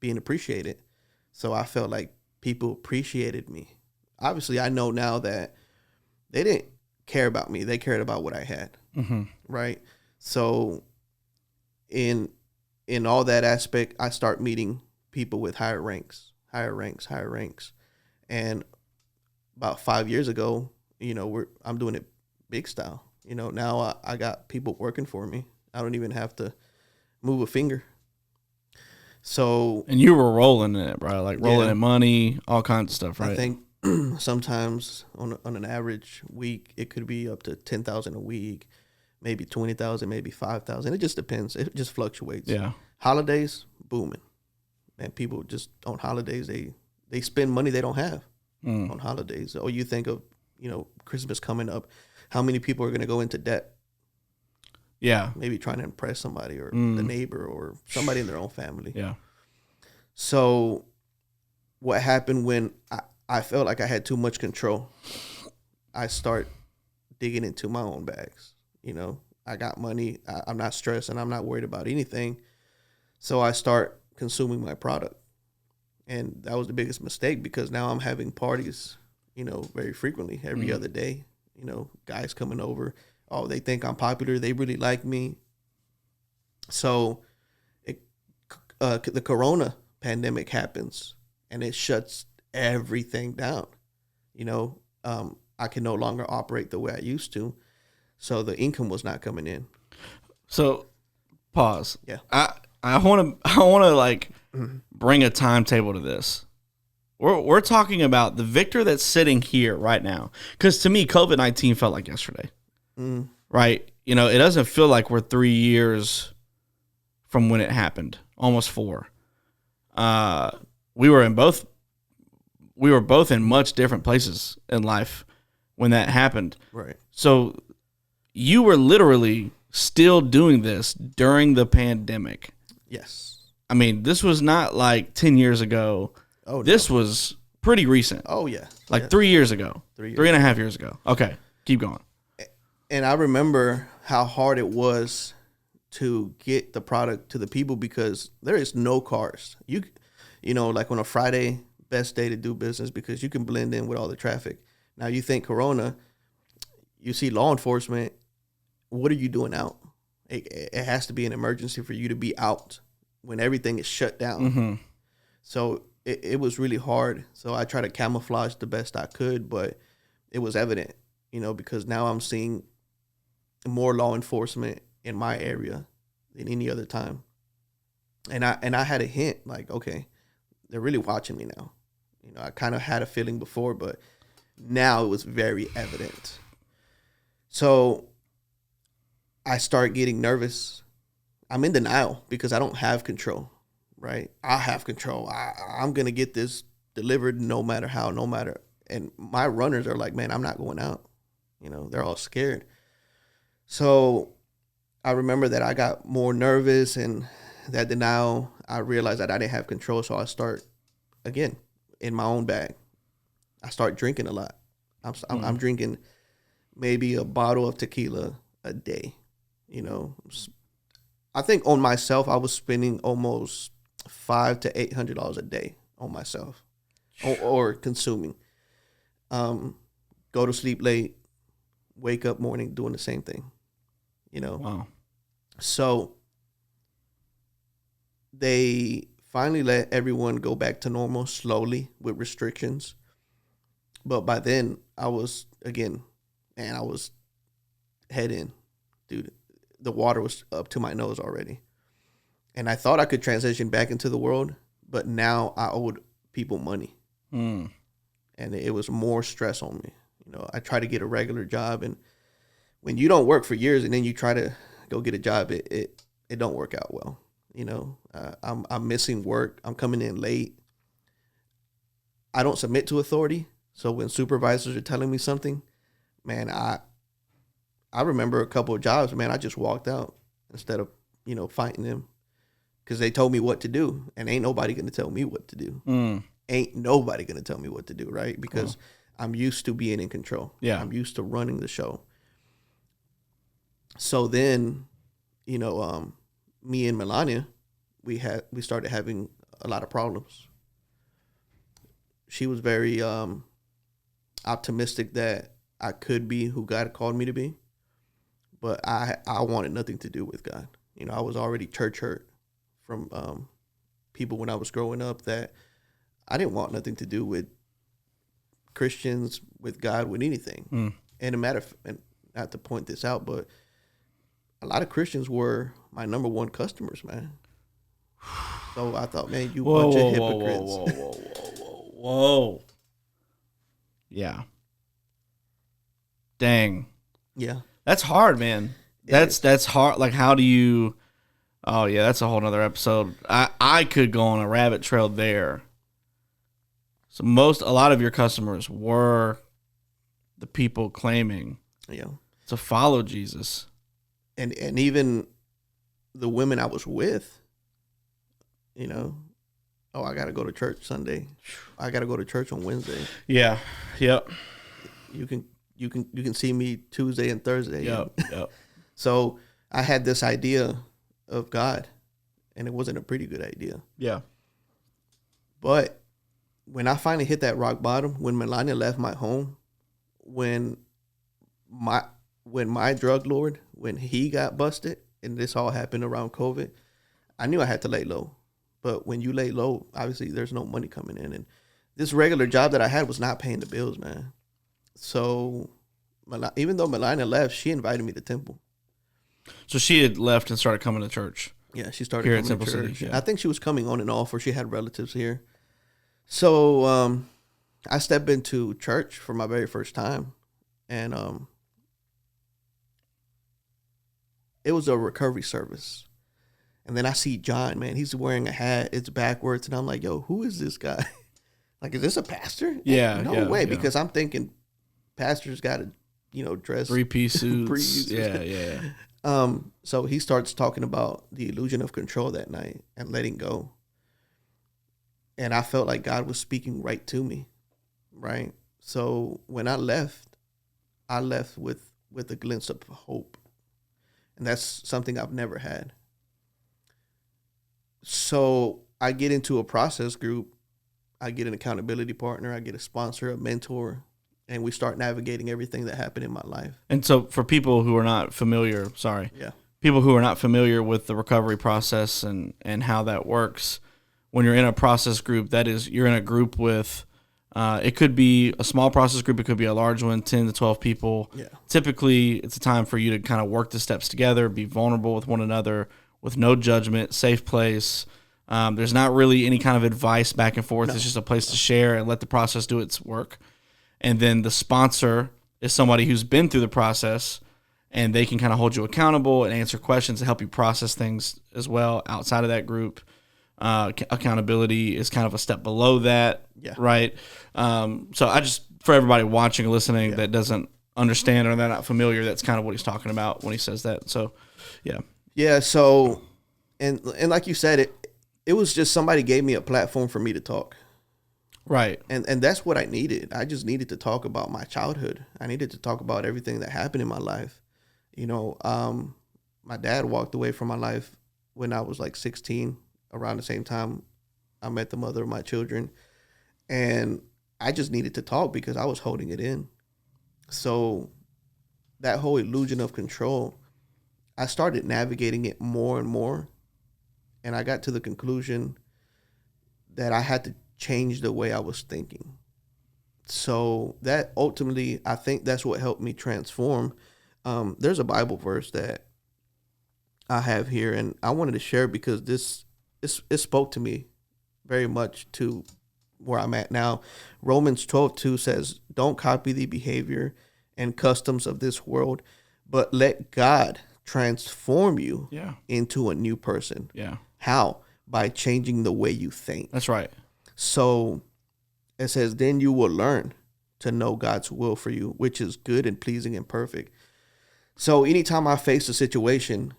being appreciated. So I felt like people appreciated me. Obviously, I know now that they didn't care about me. They cared about what I had. Mm-hmm. Right. So in all that aspect, I start meeting people with higher ranks. And about 5 years ago, I'm doing it big style. Now I got people working for me. I don't even have to move a finger. So, and you were rolling in it, bro, like rolling in money, all kinds of stuff, right? I think sometimes on an average week, it could be up to 10,000 a week, maybe 20,000, maybe 5,000. It just depends. It just fluctuates. Yeah. Holidays, booming. And people just on holidays, they spend money they don't have on holidays. Or you think of, Christmas coming up, how many people are going to go into debt? Yeah. Maybe trying to impress somebody or the neighbor or somebody in their own family. Yeah. So what happened when I felt like I had too much control, I start digging into my own bags. I got money. I'm not stressed, and I'm not worried about anything. So I start consuming my product. And that was the biggest mistake, because now I'm having parties, very frequently, every other day. Guys coming over. Oh, they think I'm popular. They really like me. So the corona pandemic happens, and it shuts everything down. I can no longer operate the way I used to. So the income was not coming in. So pause. Yeah. I want to bring a timetable to this. We're talking about the Victor that's sitting here right now. Because to me, COVID-19 felt like yesterday. Right? It doesn't feel like we're 3 years from when it happened. Almost 4. We were both in much different places in life when that happened. Right. So you were literally still doing this during the pandemic. Yes. I mean, this was not like 10 years ago. Oh, no. This was pretty recent. Oh, yeah. Like 3 years ago. 3.5 years ago. Okay. Keep going. And I remember how hard it was to get the product to the people, because there is no cars. Like on a Friday, best day to do business, because you can blend in with all the traffic. Now you think Corona, you see law enforcement, what are you doing out? It has to be an emergency for you to be out when everything is shut down. Mm-hmm. So it was really hard. So I tried to camouflage the best I could, but it was evident, because now I'm seeing more law enforcement in my area than any other time. And I had a hint, like, okay, they're really watching me now. I kind of had a feeling before, but now it was very evident. So I start getting nervous. I'm in denial because I don't have control, right? I have control. I'm going to get this delivered no matter how, no matter. And my runners are like, man, I'm not going out. They're all scared. So I remember that I got more nervous, and that denial, I realized that I didn't have control. So I start, again, in my own bag. I start drinking a lot. I'm drinking maybe a bottle of tequila a day. I think on myself, I was spending almost $500 to $800 a day on myself, or consuming. Go to sleep late, wake up morning doing the same thing. Wow. So they finally let everyone go back to normal slowly with restrictions. But by then, I was head in, dude. The water was up to my nose already. And I thought I could transition back into the world, but now I owed people money. And it was more stress on me. I tried to get a regular job, and when you don't work for years and then you try to go get a job, it don't work out well. I'm missing work. I'm coming in late. I don't submit to authority. So when supervisors are telling me something, man, I remember a couple of jobs, man, I just walked out instead of, fighting them, because they told me what to do, and ain't nobody going to tell me what to do. Ain't nobody going to tell me what to do, right? Because I'm used to being in control. Yeah. I'm used to running the show. So then, me and Melania, we started having a lot of problems. She was very optimistic that I could be who God called me to be, but I wanted nothing to do with God. I was already church hurt from people when I was growing up, that I didn't want nothing to do with Christians, with God, with anything. And and not to point this out, but a lot of Christians were my number one customers, man. So I thought, man, you bunch of hypocrites. Whoa. Yeah. Dang. Yeah. That's hard, man. That's hard. Like, how do you... Oh, yeah, that's a whole nother episode. I could go on a rabbit trail there. So a lot of your customers were the people claiming to follow Jesus. And even the women I was with, I got to go to church Sunday. I got to go to church on Wednesday. Yeah. Yep. You can see me Tuesday and Thursday. Yep. So I had this idea of God, and it wasn't a pretty good idea. Yeah. But when I finally hit that rock bottom, when Melania left my home, when my drug lord, when he got busted, and this all happened around COVID, I knew I had to lay low. But when you lay low, obviously there's no money coming in. And this regular job that I had was not paying the bills, man. So even though Melania left, she invited me to Temple. So she had left and started coming to church. Yeah, she started here coming at Temple to church. City. Yeah. I think she was coming on and off, or she had relatives here. So I stepped into church for my very first time, and it was a recovery service. And then I see John, man, he's wearing a hat, it's backwards, and I'm like, yo, who is this guy? Like, is this a pastor? Yeah. No way, because I'm thinking pastors got to, dress 3-piece suits. Yeah. So he starts talking about the illusion of control that night and letting go. And I felt like God was speaking right to me, right? So when I left with a glimpse of hope. And that's something I've never had. So I get into a process group. I get an accountability partner. I get a sponsor, a mentor, and we start navigating everything that happened in my life. And so for people who are not familiar, people who are not familiar with the recovery process and how that works, when you're in a process group, that is, you're in a group with, it could be a small process group, it could be a large one, 10 to 12 people. Yeah. Typically, it's a time for you to kind of work the steps together, be vulnerable with one another, with no judgment, safe place. There's not really any kind of advice back and forth. No. It's just a place to share and let the process do its work. And then the sponsor is somebody who's been through the process, and they can kind of hold you accountable and answer questions and help you process things as well outside of that group. Accountability is kind of a step below that, right? So I just, for everybody watching or listening that doesn't understand or they're not familiar, that's kind of what he's talking about when he says that. So, yeah. Yeah, so, and like you said, it was just somebody gave me a platform for me to talk. Right. And that's what I needed. I just needed to talk about my childhood. I needed to talk about everything that happened in my life. You know, my dad walked away from my life when I was like 16, around the same time I met the mother of my children. And I just needed to talk because I was holding it in. So that whole illusion of control, I started navigating it more and more. And I got to the conclusion that I had to change the way I was thinking. So that ultimately, I think that's what helped me transform. There's a Bible verse that I have here, and I wanted to share it because it spoke to me very much to where I'm at now. Romans 12:2 says, "Don't copy the behavior and customs of this world, but let God transform you into a new person." Yeah. How? By changing the way you think. That's right. So it says, then you will learn to know God's will for you, which is good and pleasing and perfect. So anytime I faced a situation,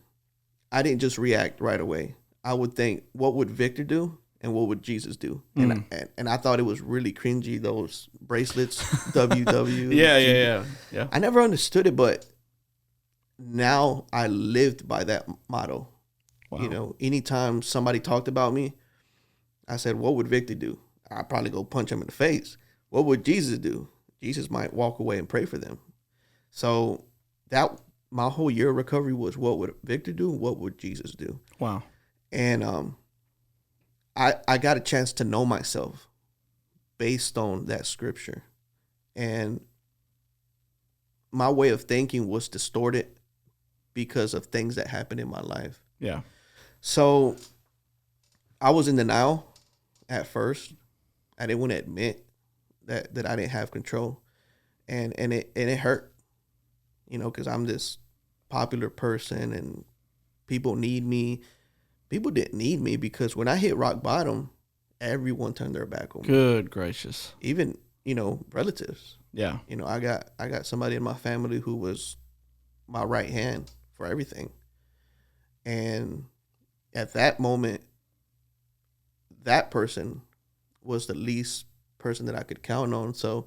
I didn't just react right away. I would think, what would Victor do? And what would Jesus do? And I thought it was really cringy, those bracelets, WW. Yeah. I never understood it, but now I lived by that motto. Wow. You know, anytime somebody talked about me, I said, what would Victor do? I'd probably go punch him in the face. What would Jesus do? Jesus might walk away and pray for them. So that my whole year of recovery was, what would Victor do? What would Jesus do? Wow. And I got a chance to know myself based on that scripture. And my way of thinking was distorted because of things that happened in my life. Yeah. So I was in denial at first. I didn't want to admit that I didn't have control. And it hurt, you know, because I'm this popular person and people need me. People didn't need me because when I hit rock bottom, everyone turned their back on me. Good gracious. Even, you know, relatives. Yeah. You know, I got somebody in my family who was my right hand for everything. And at that moment, that person was the least person that I could count on. So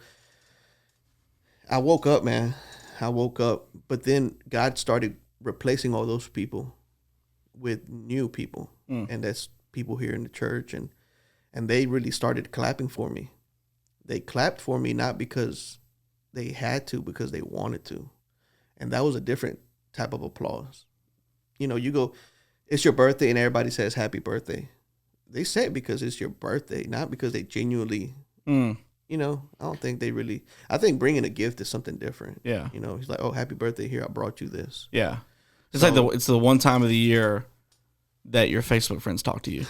I woke up, man. I woke up. But then God started replacing all those people with new people. And that's people here in the church. And they really started clapping for me. They clapped for me not because they had to, because they wanted to. And that was a different type of applause. You know, you go, it's your birthday, and everybody says happy birthday. They say it because it's your birthday, not because they genuinely, you know, I don't think they really, I think bringing a gift is something different. Yeah. You know, he's like, oh, happy birthday, here, I brought you this. Yeah. It's like it's the one time of the year that your Facebook friends talk to you.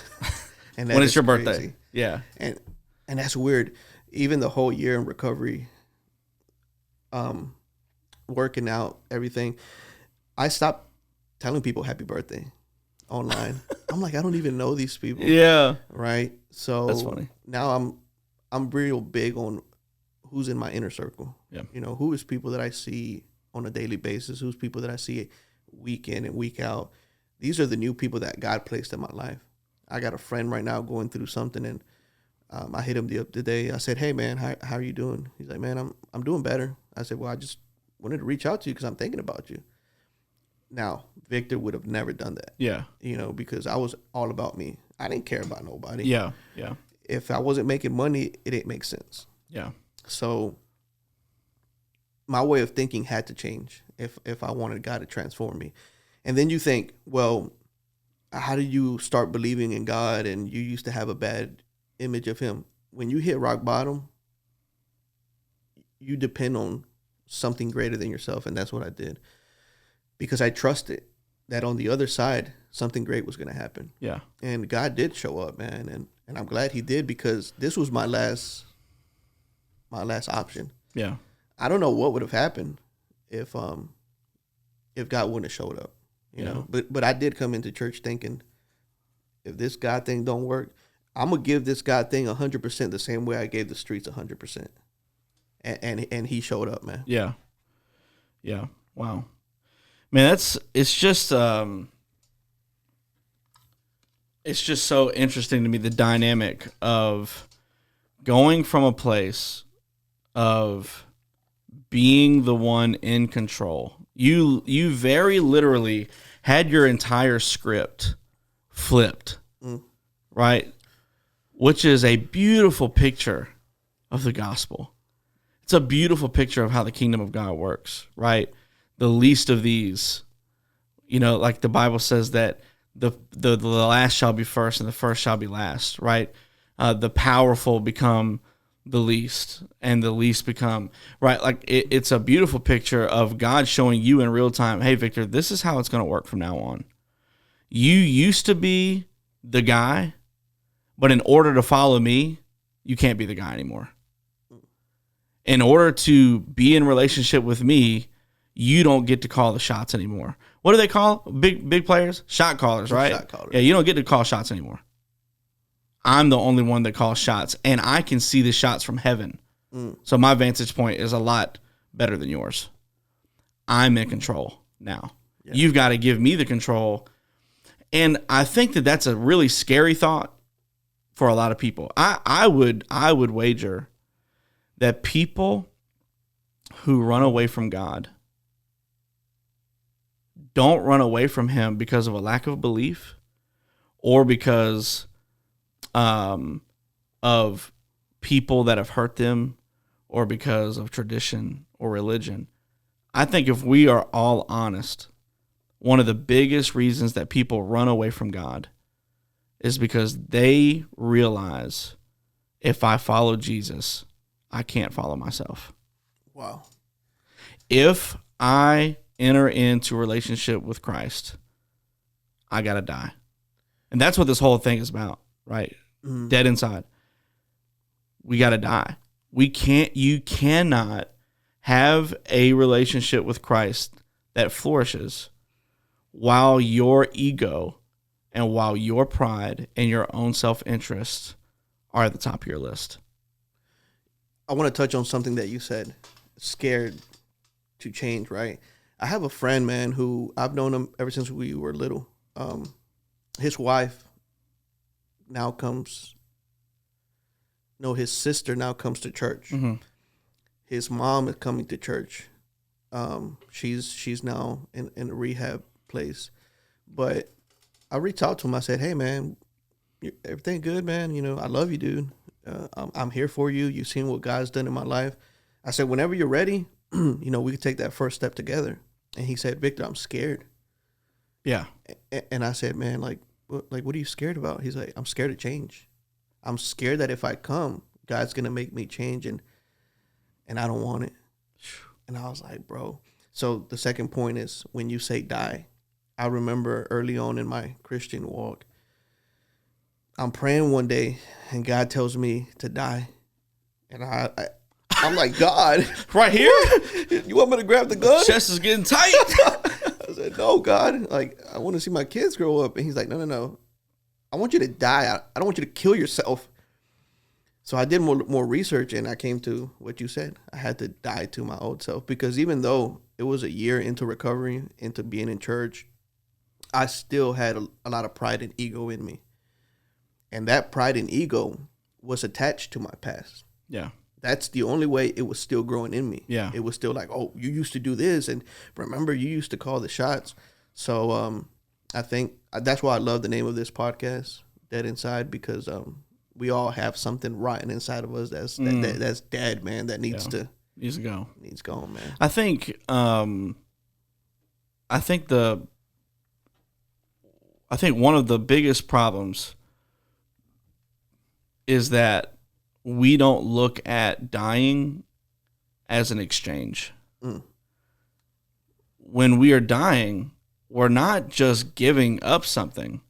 And when it's your crazy. Birthday. Yeah. And that's weird. Even the whole year in recovery, working out, everything, I stopped telling people happy birthday online. I'm like, I don't even know these people. Yeah. Right. So that's funny. Now I'm real big on who's in my inner circle. Yeah. You know, who is people that I see on a daily basis, who's people that I see week in and week out. These are the new people that God placed in my life. I got a friend right now going through something, and I hit him the other day. I said, hey, man, how are you doing? He's like, man, I'm doing better. I said, well, I just wanted to reach out to you because I'm thinking about you. Now, Victor would have never done that. Yeah. You know, because I was all about me. I didn't care about nobody. Yeah. Yeah. If I wasn't making money, it didn't make sense. Yeah. So my way of thinking had to change if I wanted God to transform me. And then you think, well, how do you start believing in God and you used to have a bad image of him? When you hit rock bottom, you depend on something greater than yourself. And that's what I did. Because I trusted that on the other side, something great was going to happen. Yeah. And God did show up, man. And I'm glad he did, because this was my last option. Yeah. I don't know what would have happened if God wouldn't have showed up, you know. But I did come into church thinking, if this God thing don't work, I'm gonna give this God thing 100% the same way I gave the streets 100%. And he showed up, man. Yeah. Yeah. Wow. Man, it's just so interesting to me, the dynamic of going from a place of being the one in control. You very literally had your entire script flipped, right? Which is a beautiful picture of the gospel. It's a beautiful picture of how the kingdom of God works, right? The least of these, like the Bible says that the last shall be first and the first shall be last, right? The powerful become the least and the least become, right? Like it's a beautiful picture of God showing you in real time, hey, Victor, this is how it's going to work from now on. You used to be the guy, but in order to follow me, you can't be the guy anymore. In order to be in relationship with me, you don't get to call the shots anymore. What do they call big players? Shot callers, right? Shot callers. Yeah, you don't get to call shots anymore. I'm the only one that calls shots, and I can see the shots from heaven. So my vantage point is a lot better than yours. I'm in control now. Yeah. You've got to give me the control. And I think that that's a really scary thought for a lot of people. I would wager that people who run away from God don't run away from him because of a lack of belief or because of people that have hurt them or because of tradition or religion. I think if we are all honest, one of the biggest reasons that people run away from God is because they realize if I follow Jesus, I can't follow myself. Wow. If I enter into a relationship with Christ, I got to die. And that's what this whole thing is about, right? Mm-hmm. Dead inside. We got to die. You cannot have a relationship with Christ that flourishes while your ego and while your pride and your own self-interest are at the top of your list. I want to touch on something that you said, scared to change, right? I have a friend, man, who I've known him ever since we were little. His wife now his sister now comes to church. Mm-hmm. His mom is coming to church. She's now in a rehab place. But I reached out to him. I said, hey, man, everything good, man? I love you, dude. I'm here for you. You've seen what God's done in my life. I said, whenever you're ready, we can take that first step together. And he said, Victor, I'm scared. Yeah. And I said, man, what are you scared about? He's like, I'm scared to change. I'm scared that if I come, God's going to make me change and I don't want it. And I was like, bro. So the second point is when you say die, I remember early on in my Christian walk, I'm praying one day and God tells me to die. And I'm like, God, right here? You want me to grab the gun? Chest is getting tight. I said, no, God. I want to see my kids grow up. And he's like, no. I want you to die. I don't want you to kill yourself. So I did more research and I came to what you said. I had to die to my old self because even though it was a year into recovery, into being in church, I still had a lot of pride and ego in me. And that pride and ego was attached to my past. Yeah. That's the only way it was still growing in me. Yeah. It was still like, oh, you used to do this. And remember, you used to call the shots. So I think that's why I love the name of this podcast, Dead Inside, because we all have something rotten inside of us that's dead, man, that needs to go. Needs gone, man. I think one of the biggest problems is that we don't look at dying as an exchange. When we are dying, we're not just giving up something.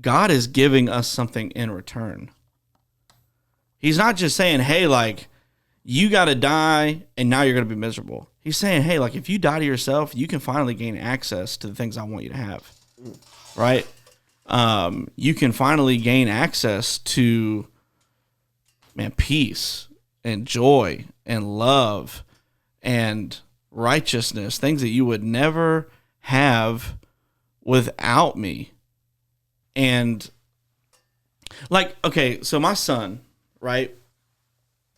God is giving us something in return. He's not just saying, hey, you got to die and now you're going to be miserable. He's saying, hey, if you die to yourself, you can finally gain access to the things I want you to have. Right? You can finally gain access to peace and joy and love and righteousness, things that you would never have without me. And okay, so my son, right?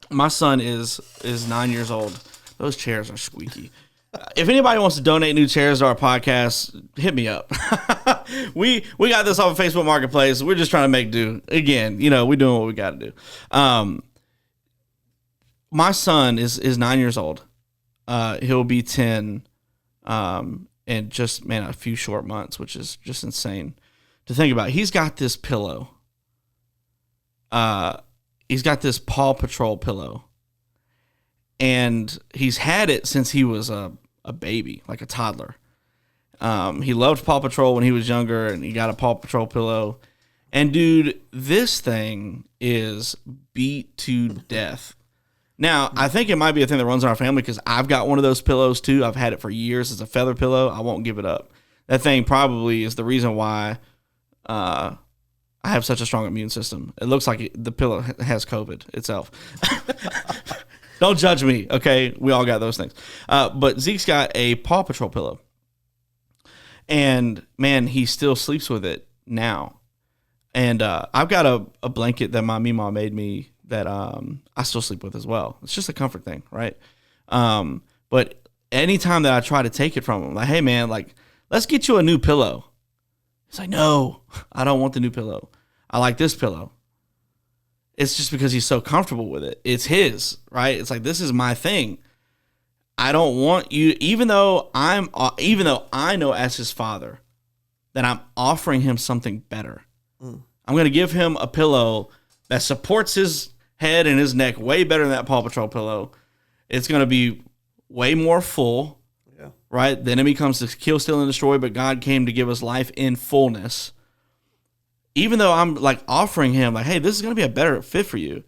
My son is 9 years old. Those chairs are squeaky. If anybody wants to donate new chairs to our podcast, hit me up. we got this off of Facebook Marketplace. We're just trying to make do. Again, we're doing what we got to do. My son is 9 years old. He'll be 10 in just, a few short months, which is just insane to think about. He's got this pillow. He's got this Paw Patrol pillow. And he's had it since he was a baby, like a toddler. He loved Paw Patrol when he was younger, and he got a Paw Patrol pillow. And, dude, this thing is beat to death. Now, I think it might be a thing that runs in our family because I've got one of those pillows, too. I've had it for years. It's a feather pillow. I won't give it up. That thing probably is the reason why I have such a strong immune system. It looks like the pillow has COVID itself. Don't judge me, okay? We all got those things. But Zeke's got a Paw Patrol pillow. And, man, he still sleeps with it now. And I've got a blanket that my Meemaw made me that I still sleep with as well. It's just a comfort thing, right? But anytime that I try to take it from him, like, hey, man, like, let's get you a new pillow. He's like, no, I don't want the new pillow. I like this pillow. It's just because he's so comfortable with it. It's his, right? It's like, this is my thing. I don't want you, even though I know as his father that I'm offering him something better. I'm going to give him a pillow that supports his head and his neck way better than that Paw Patrol pillow. It's going to be way more full, right? The enemy comes to kill, steal, and destroy, but God came to give us life in fullness. Even though I'm like offering him, like, hey, this is going to be a better fit for you.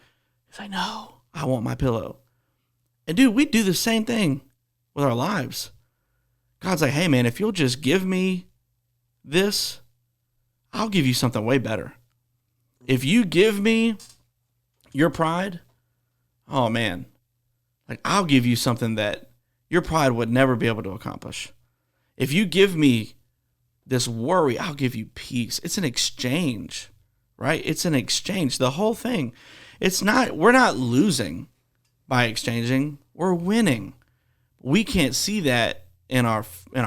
He's like, no, I want my pillow. And dude, we do the same thing with our lives. God's like, hey, man, if you'll just give me this, I'll give you something way better. If you give me your pride, oh, man, like, I'll give you something that your pride would never be able to accomplish. If you give me this worry, I'll give you peace. It's an exchange, right? It's an exchange. The whole thing. We're not losing by exchanging. We're winning. We can't see that in our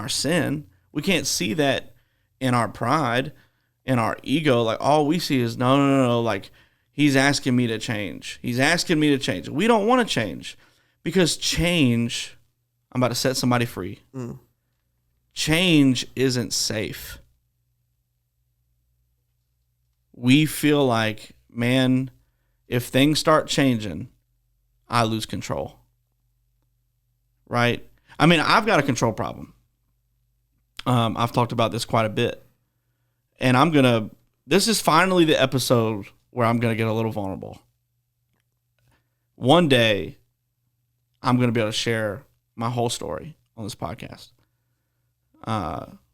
sin. We can't see that in our pride, in our ego. Like, all we see is no. Like, he's asking me to change. He's asking me to change. We don't want to change because change, I'm about to set somebody free. Change isn't safe. We feel like, man, if things start changing, I lose control. Right? I mean, I've got a control problem. I've talked about this quite a bit. And this is finally the episode where I'm going to get a little vulnerable. One day, I'm going to be able to share my whole story on this podcast.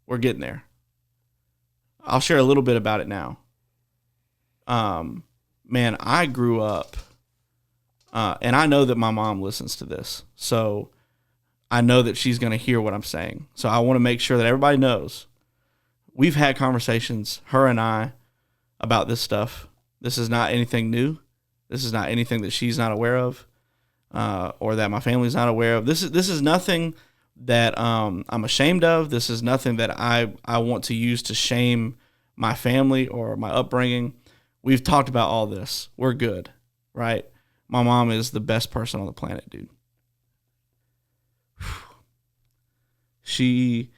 We're getting there. I'll share a little bit about it now. Man, I grew up, and I know that my mom listens to this, so I know that she's going to hear what I'm saying. So I want to make sure that everybody knows. We've had conversations, her and I, about this stuff. This is not anything new. This is not anything that she's not aware of, or that my family's not aware of. This is nothing that I'm ashamed of. This is nothing that I want to use to shame my family or my upbringing. We've talked about all this. We're good, right? My mom is the best person on the planet, dude. She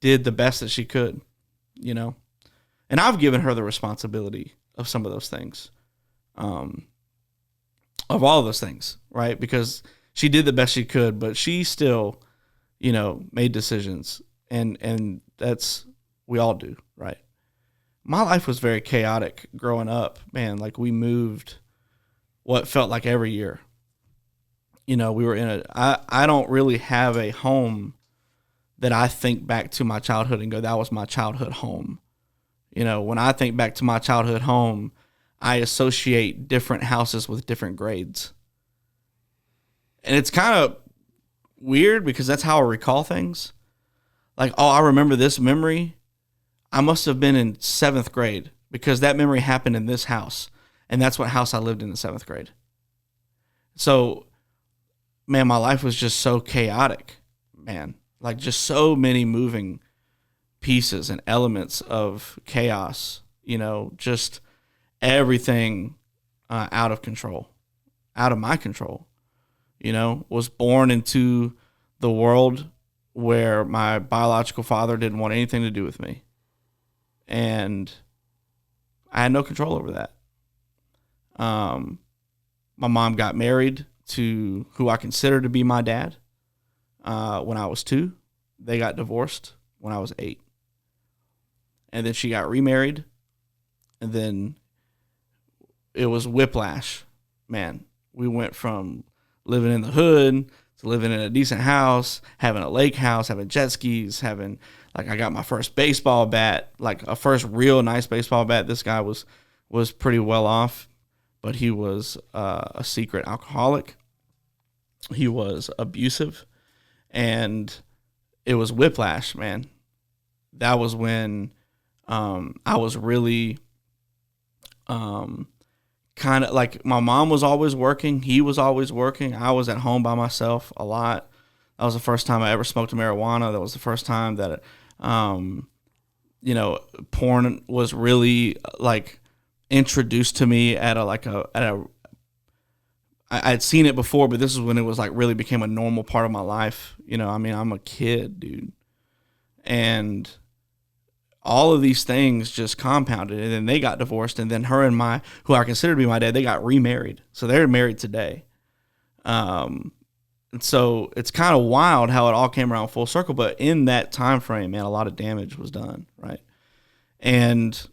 did the best that she could, And I've given her the responsibility of some of those things, of all of those things, right? Because she did the best she could, but she still, made decisions, and that's, we all do, right? My life was very chaotic growing up, man. Like, we moved what felt like every year. We were I don't really have a home that I think back to my childhood and go, that was my childhood home. When I think back to my childhood home, I associate different houses with different grades. And it's kind of weird because that's how I recall things. Like, oh, I remember this memory. I must have been in 7th grade because that memory happened in this house. And that's what house I lived in 7th grade. So, man, my life was just so chaotic, man. Like just so many moving pieces and elements of chaos, just everything out of control, out of my control, was born into the world where my biological father didn't want anything to do with me. And I had no control over that. My mom got married to who I consider to be my dad when I was 2. They got divorced when I was 8. And then she got remarried. And then it was whiplash. Man, we went from living in the hood to living in a decent house, having a lake house, having jet skis, I got my first baseball bat, like a first real nice baseball bat. This guy was pretty well off, but he was a secret alcoholic. He was abusive, and it was whiplash, man. That was when I was really kind of like, my mom was always working. He was always working. I was at home by myself a lot. That was the first time I ever smoked marijuana. That was the first time that, porn was really like introduced to me I'd seen it before, but this is when it was like really became a normal part of my life. I'm a kid, dude. And all of these things just compounded, and then they got divorced, and then her and who I consider to be my dad, they got remarried. So they're married today. And so it's kind of wild how it all came around full circle, but in that time frame, man, a lot of damage was done, right? And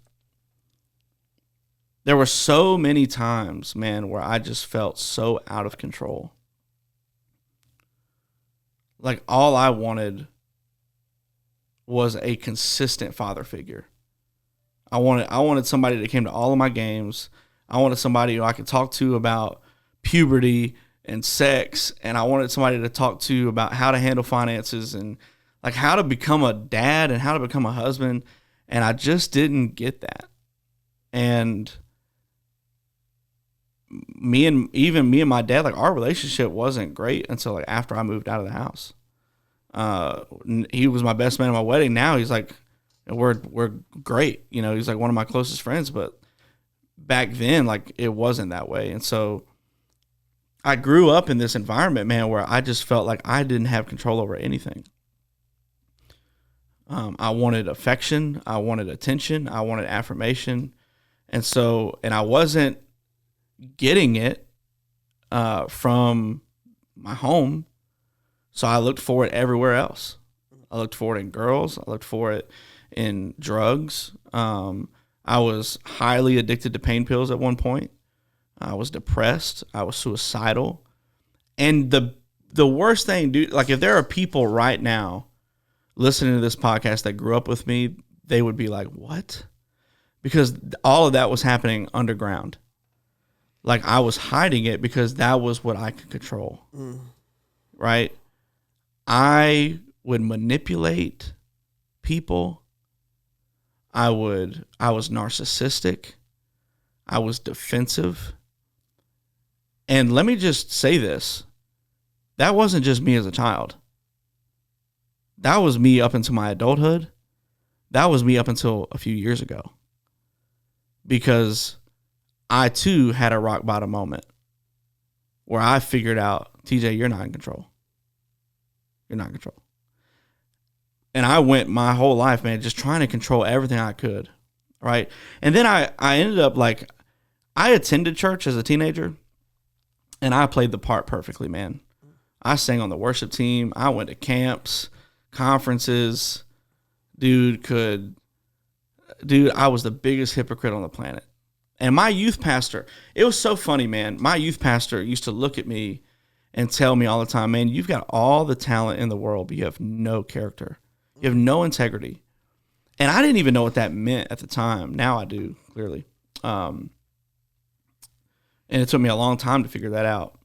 there were so many times, man, where I just felt so out of control. Like all I wanted was a consistent father figure. I wanted somebody that came to all of my games. I wanted somebody who I could talk to about puberty and sex, and I wanted somebody to talk to about how to handle finances and like how to become a dad and how to become a husband, and I just didn't get that. And me and my dad, like our relationship wasn't great until like after I moved out of the house. He was my best man at my wedding. Now he's like, we're great. He's like one of my closest friends, but back then, like it wasn't that way. And so I grew up in this environment, man, where I just felt like I didn't have control over anything. I wanted affection. I wanted attention. I wanted affirmation. And I wasn't getting it, from my home. So I looked for it everywhere else. I looked for it in girls. I looked for it in drugs. I was highly addicted to pain pills at one point. I was depressed. I was suicidal. And the worst thing, dude, like if there are people right now listening to this podcast that grew up with me, they would be like, what? Because all of that was happening underground. Like I was hiding it because that was what I could control. Right? I would manipulate people. I was narcissistic. I was defensive. And let me just say this. That wasn't just me as a child. That was me up until my adulthood. That was me up until a few years ago. Because I too had a rock bottom moment where I figured out, TJ, you're not in control. You're not in control. And I went my whole life, man, just trying to control everything I could. Right. And then I ended up like, I attended church as a teenager and I played the part perfectly, man. I sang on the worship team. I went to camps, conferences. Dude, I was the biggest hypocrite on the planet. And my youth pastor, it was so funny, man. My youth pastor used to look at me and tell me all the time, man, you've got all the talent in the world, but you have no character. You have no integrity. And I didn't even know what that meant at the time. Now I do, clearly. And it took me a long time to figure that out.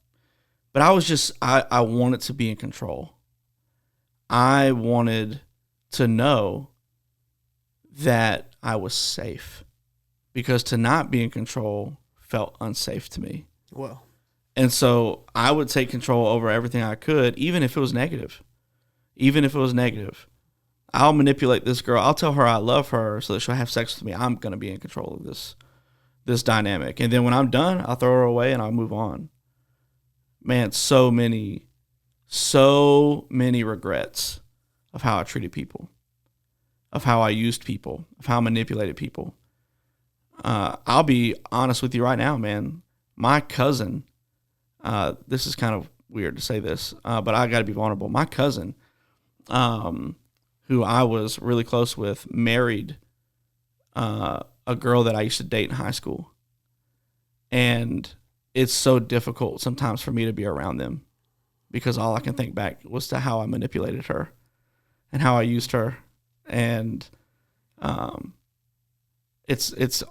But I was just, I wanted to be in control. I wanted to know that I was safe. Because to not be in control felt unsafe to me. Well, and so I would take control over everything I could, even if it was negative. Even if it was negative. I'll manipulate this girl. I'll tell her I love her so that she'll have sex with me. I'm going to be in control of this dynamic. And then when I'm done, I'll throw her away and I'll move on. Man, so many regrets of how I treated people, of how I used people, of how I manipulated people. I'll be honest with you right now, man. My cousin, this is kind of weird to say this, but I got to be vulnerable. My cousin, who I was really close with, married a girl that I used to date in high school. And it's so difficult sometimes for me to be around them because all I can think back was to how I manipulated her and how I used her. And it's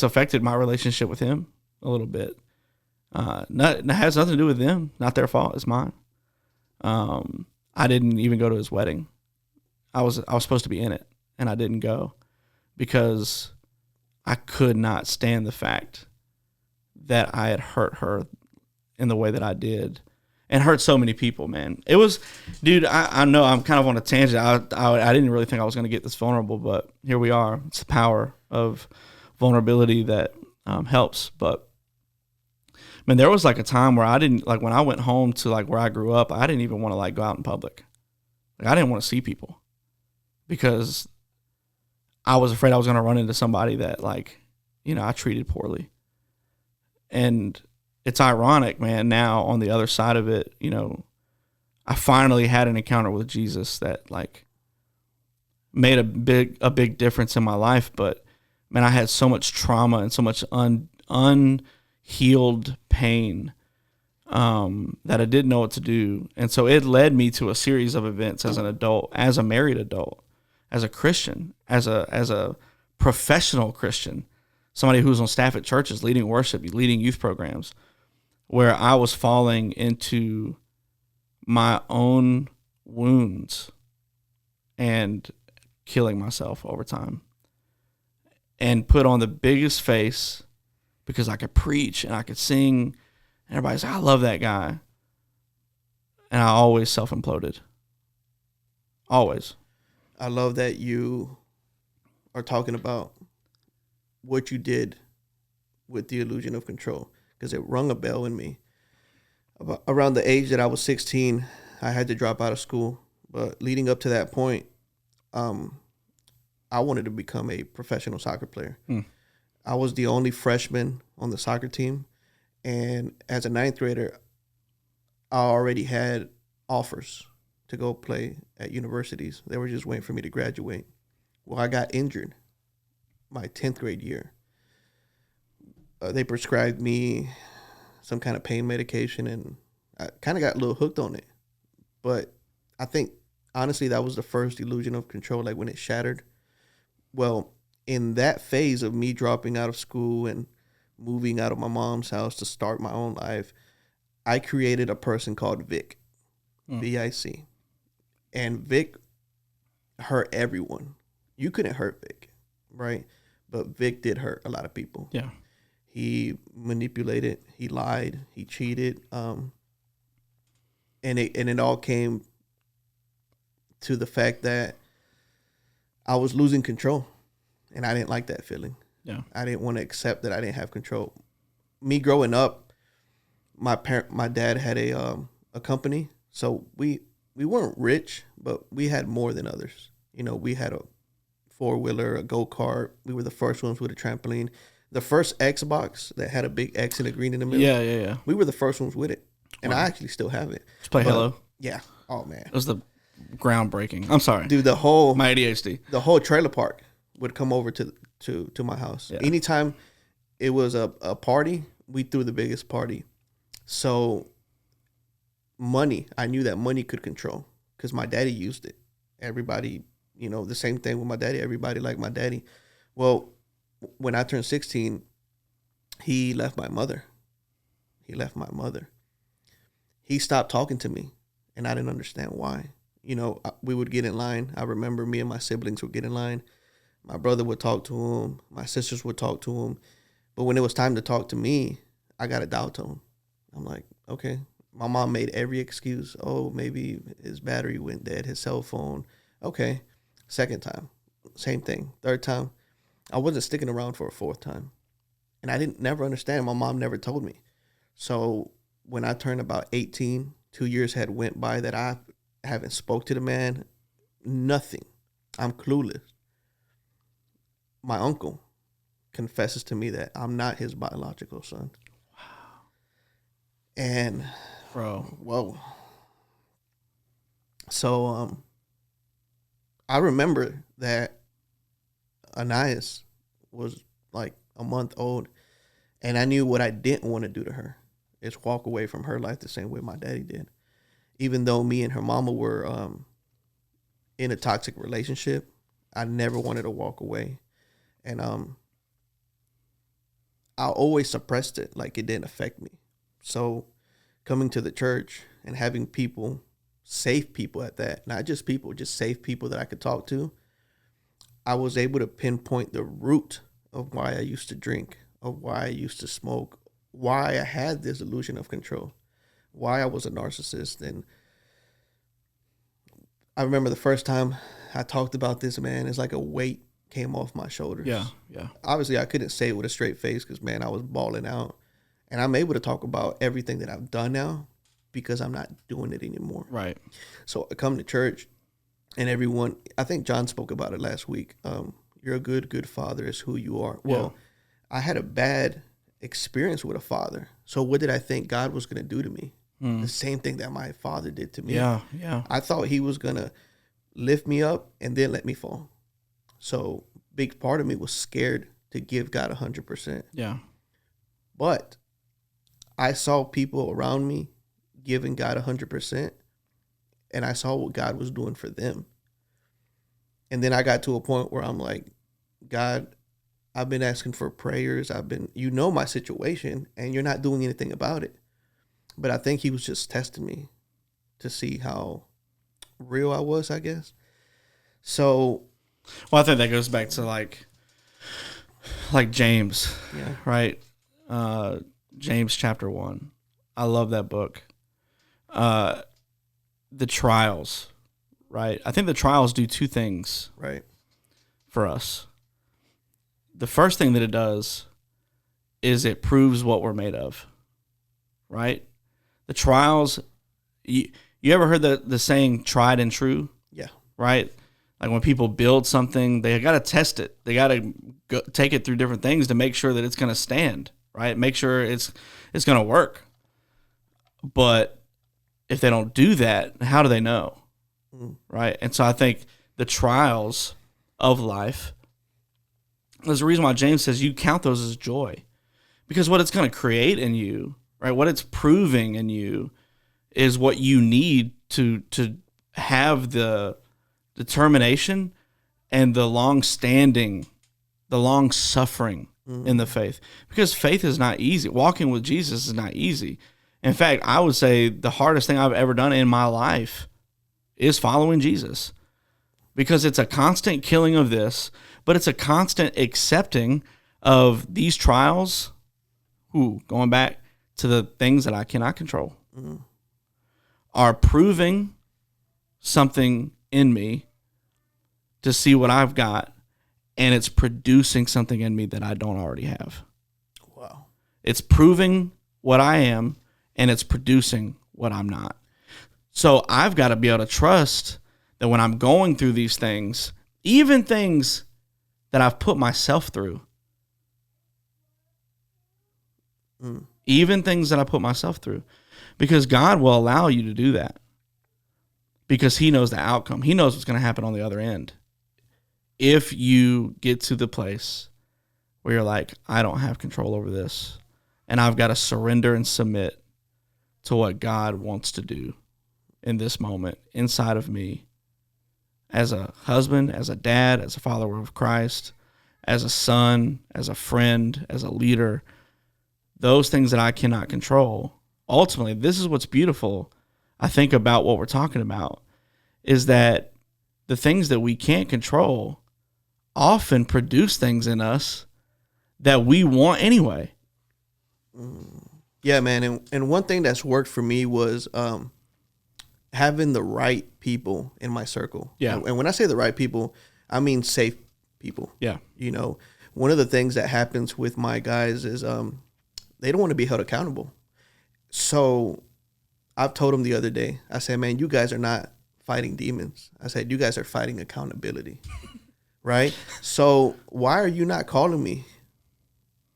affected my relationship with him a little bit. It has nothing to do with them, not their fault, it's mine. I didn't even go to his wedding. I was supposed to be in it, and I didn't go because I could not stand the fact that I had hurt her in the way that I did and hurt so many people, man. It was, dude, I know I'm kind of on a tangent. I didn't really think I was going to get this vulnerable, but here we are. It's the power of vulnerability that helps. But, man, there was like a time where I didn't, like when I went home to like where I grew up, I didn't even want to like go out in public. Like I didn't want to see people because I was afraid I was going to run into somebody that like, I treated poorly. And it's ironic, man, now on the other side of it, I finally had an encounter with Jesus that like made a big difference in my life. But man, I had so much trauma and so much unhealed pain that I didn't know what to do. And so it led me to a series of events as an adult, as a married adult, as a Christian, as a professional Christian, somebody who's on staff at churches, leading worship, leading youth programs, where I was falling into my own wounds and killing myself over time, and put on the biggest face because I could preach and I could sing. And everybody's like, I love that guy. And I always self-imploded. Always. I love that you are talking about what you did with the illusion of control, because it rung a bell in me. Around the age that I was 16, I had to drop out of school. But leading up to that point, I wanted to become a professional soccer player. I was the only freshman on the soccer team. And as a ninth grader, I already had offers to go play at universities. They were just waiting for me to graduate. Well, I got injured my 10th grade year. They prescribed me some kind of pain medication, and I kind of got a little hooked on it. But I think, honestly, that was the first illusion of control, like when it shattered. Well, in that phase of me dropping out of school and moving out of my mom's house to start my own life, I created a person called Vic, V-I-C. And Vic hurt everyone. You couldn't hurt Vic, right? But Vic did hurt a lot of people. Yeah. He manipulated, he lied, he cheated, and it all came to the fact that I was losing control, and I didn't like that feeling. Yeah. I didn't want to accept that I didn't have control. Me growing up, my dad had a company, so we weren't rich, but we had more than others. We had a 4-wheeler, a go-kart. We were the first ones with a trampoline. The first Xbox that had a big X and a green in the middle. Yeah. We were the first ones with it, and I actually still have it. Just play Halo. Yeah. Oh man, it was the groundbreaking. I'm sorry, dude. My ADHD. The whole trailer park would come over to my house. Yeah. Anytime it was a party, we threw the biggest party. So money, I knew that money could control because my daddy used it. Everybody, the same thing with my daddy. Everybody liked my daddy. Well, when I turned 16, he left my mother. He stopped talking to me, and I didn't understand why. We would get in line. I remember me and my siblings would get in line. My brother would talk to him. My sisters would talk to him. But when it was time to talk to me, I got a dial tone. I'm like, okay. My mom made every excuse. Oh, maybe his battery went dead, his cell phone. Okay. Second time, same thing. Third time, I wasn't sticking around for a fourth time. And I didn't never understand. My mom never told me. So when I turned about 18, 2 years had went by that I haven't spoke to the man, nothing. I'm clueless. My uncle confesses to me that I'm not his biological son. Wow. And bro, whoa. So I remember that Anais was like a month old, and I knew what I didn't want to do to her is walk away from her life the same way my daddy did. Even though me and her mama were in a toxic relationship, I never wanted to walk away. And I always suppressed it, like it didn't affect me. So coming to the church and having people, safe people at that, not just people, just safe people that I could talk to, I was able to pinpoint the root of why I used to drink, of why I used to smoke, why I had this illusion of control, why I was a narcissist. And I remember the first time I talked about this, man, it's like a weight came off my shoulders. Yeah, yeah. Obviously, I couldn't say it with a straight face because, man, I was balling out. And I'm able to talk about everything that I've done now because I'm not doing it anymore. Right. So I come to church and everyone, I think John spoke about it last week. You're a good father is who you are. Yeah. Well, I had a bad experience with a father. So what did I think God was going to do to me? The same thing that my father did to me. Yeah, yeah. I thought he was going to lift me up and then let me fall. So big part of me was scared to give God 100%. Yeah. But I saw people around me giving God 100%, and I saw what God was doing for them. And then I got to a point where I'm like, God, I've been asking for prayers. You know my situation, and you're not doing anything about it. But I think he was just testing me to see how real I was, I guess. So, well, I think that goes back to like James, yeah, right? James chapter 1. I love that book. The trials, right? I think the trials do two things, right, for us. The first thing that it does is it proves what we're made of, right? The trials, you ever heard the saying tried and true? Yeah. Right? Like when people build something, they got to test it. They got to take it through different things to make sure that it's going to stand, right? Make sure it's going to work. But if they don't do that, how do they know? Right? And so I think the trials of life, there's a reason why James says you count those as joy. Because what it's going to create in you, right? What it's proving in you is what you need to have the determination and the long-standing, the long-suffering in the faith. Because faith is not easy. Walking with Jesus is not easy. In fact, I would say the hardest thing I've ever done in my life is following Jesus. Because it's a constant killing of this, but it's a constant accepting of these trials, going back to the things that I cannot control, are proving something in me to see what I've got, and it's producing something in me that I don't already have. Wow. It's proving what I am, and it's producing what I'm not. So I've got to be able to trust that when I'm going through these things, even things that I've put myself through, even things that I put myself through, because God will allow you to do that because he knows the outcome. He knows what's going to happen on the other end. If you get to the place where you're like, I don't have control over this, and I've got to surrender and submit to what God wants to do in this moment inside of me, as a husband, as a dad, as a follower of Christ, as a son, as a friend, as a leader, those things that I cannot control. Ultimately, this is what's beautiful, I think, about what we're talking about, is that the things that we can't control often produce things in us that we want anyway. Yeah, man. And one thing that's worked for me was having the right people in my circle. Yeah. And when I say the right people, I mean safe people. Yeah. You know, one of the things that happens with my guys is they don't want to be held accountable. So I've told them the other day, I said, man, you guys are not fighting demons. I said, you guys are fighting accountability. Right? So why are you not calling me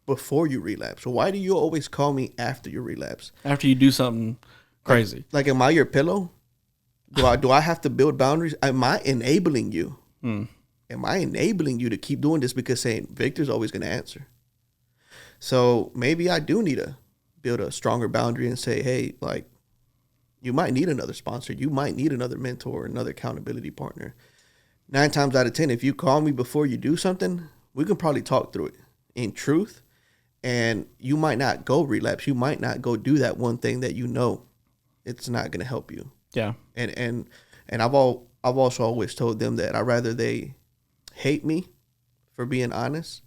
before you relapse? Or why do you always call me after you relapse? After you do something crazy. Like am I your pillow? Do I have to build boundaries? Am I enabling you? Am I enabling you to keep doing this because saying Victor's always going to answer? So maybe I do need to build a stronger boundary and say, hey, like, you might need another sponsor. You might need another mentor, another accountability partner. 9 times out of 10, if you call me before you do something, we can probably talk through it in truth. And you might not go relapse. You might not go do that one thing that you know it's not going to help you. Yeah. And I've also always told them that I'd rather they hate me for being honest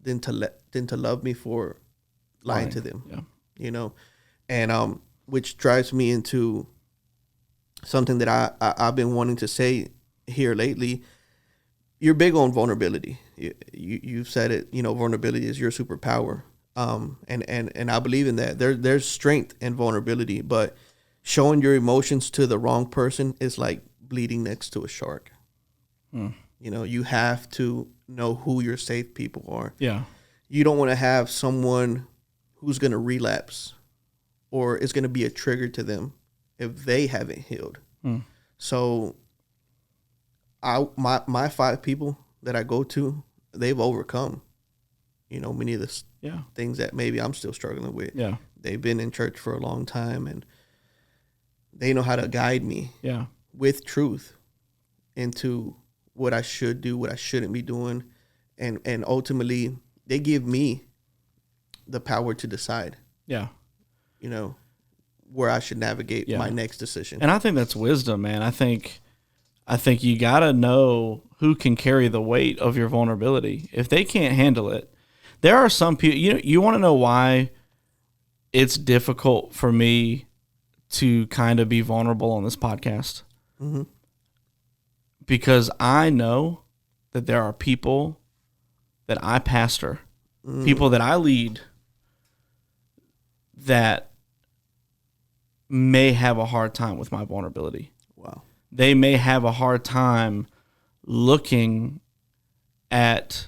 than to love me for lying to them. Yeah. You know, and which drives me into something that I've been wanting to say here lately. You're big on vulnerability. You've said it. You know, vulnerability is your superpower. And I believe in that. There's strength in vulnerability, but showing your emotions to the wrong person is like bleeding next to a shark. You know, you have to know who your safe people are. Yeah. You don't want to have someone who's going to relapse or is going to be a trigger to them if they haven't healed. So my 5 people that I go to, they've overcome, you know, many of the things that maybe I'm still struggling with. Yeah. They've been in church for a long time and they know how to guide me with truth into what I should do, what I shouldn't be doing. And ultimately they give me the power to decide. Yeah. You know, where I should navigate my next decision. And I think that's wisdom, man. I think you got to know who can carry the weight of your vulnerability. If they can't handle it, there are some people, you want to know why it's difficult for me to kind of be vulnerable on this podcast? Mm-hmm. Because I know that there are people that I pastor, people that I lead, that may have a hard time with my vulnerability. Wow. They may have a hard time looking at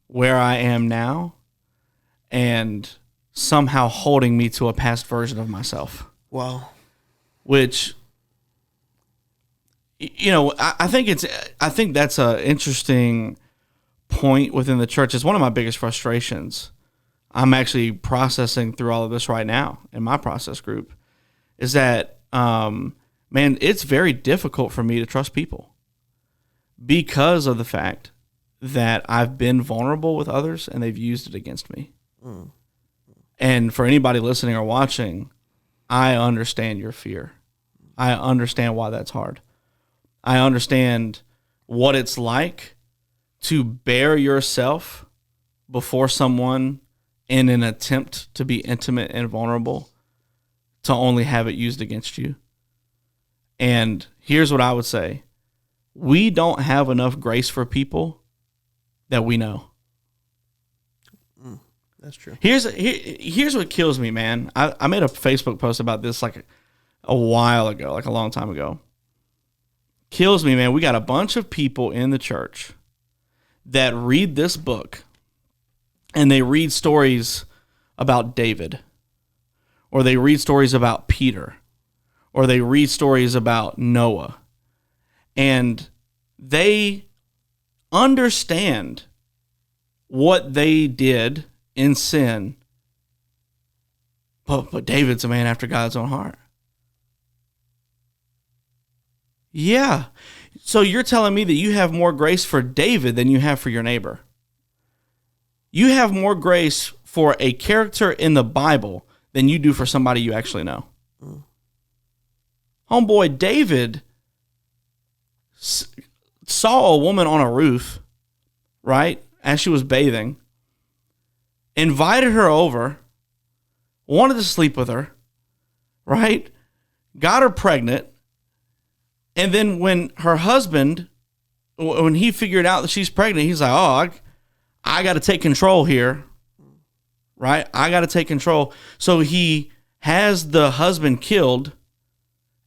where I am now and somehow holding me to a past version of myself. Wow. Which, I think that's an interesting point within the church. It's one of my biggest frustrations. I'm actually processing through all of this right now in my process group, is that, man, it's very difficult for me to trust people because of the fact that I've been vulnerable with others and they've used it against me. And for anybody listening or watching, I understand your fear. I understand why that's hard. I understand what it's like to bare yourself before someone in an attempt to be intimate and vulnerable, to only have it used against you. And here's what I would say. We don't have enough grace for people that we know. That's true. Here's what kills me, man. I made a Facebook post about this like a while ago, like a long time ago. Kills me, man. We got a bunch of people in the church that read this book and they read stories about David, or they read stories about Peter, or they read stories about Noah, and they understand what they did in sin, but David's a man after God's own heart. Yeah. So you're telling me that you have more grace for David than you have for your neighbor. You have more grace for a character in the Bible than you do for somebody you actually know. Homeboy, David saw a woman on a roof, right, as she was bathing, invited her over, wanted to sleep with her, right? Got her pregnant. And then when her husband, when he figured out that she's pregnant, he's like, oh, I got to take control here, right? I got to take control. So he has the husband killed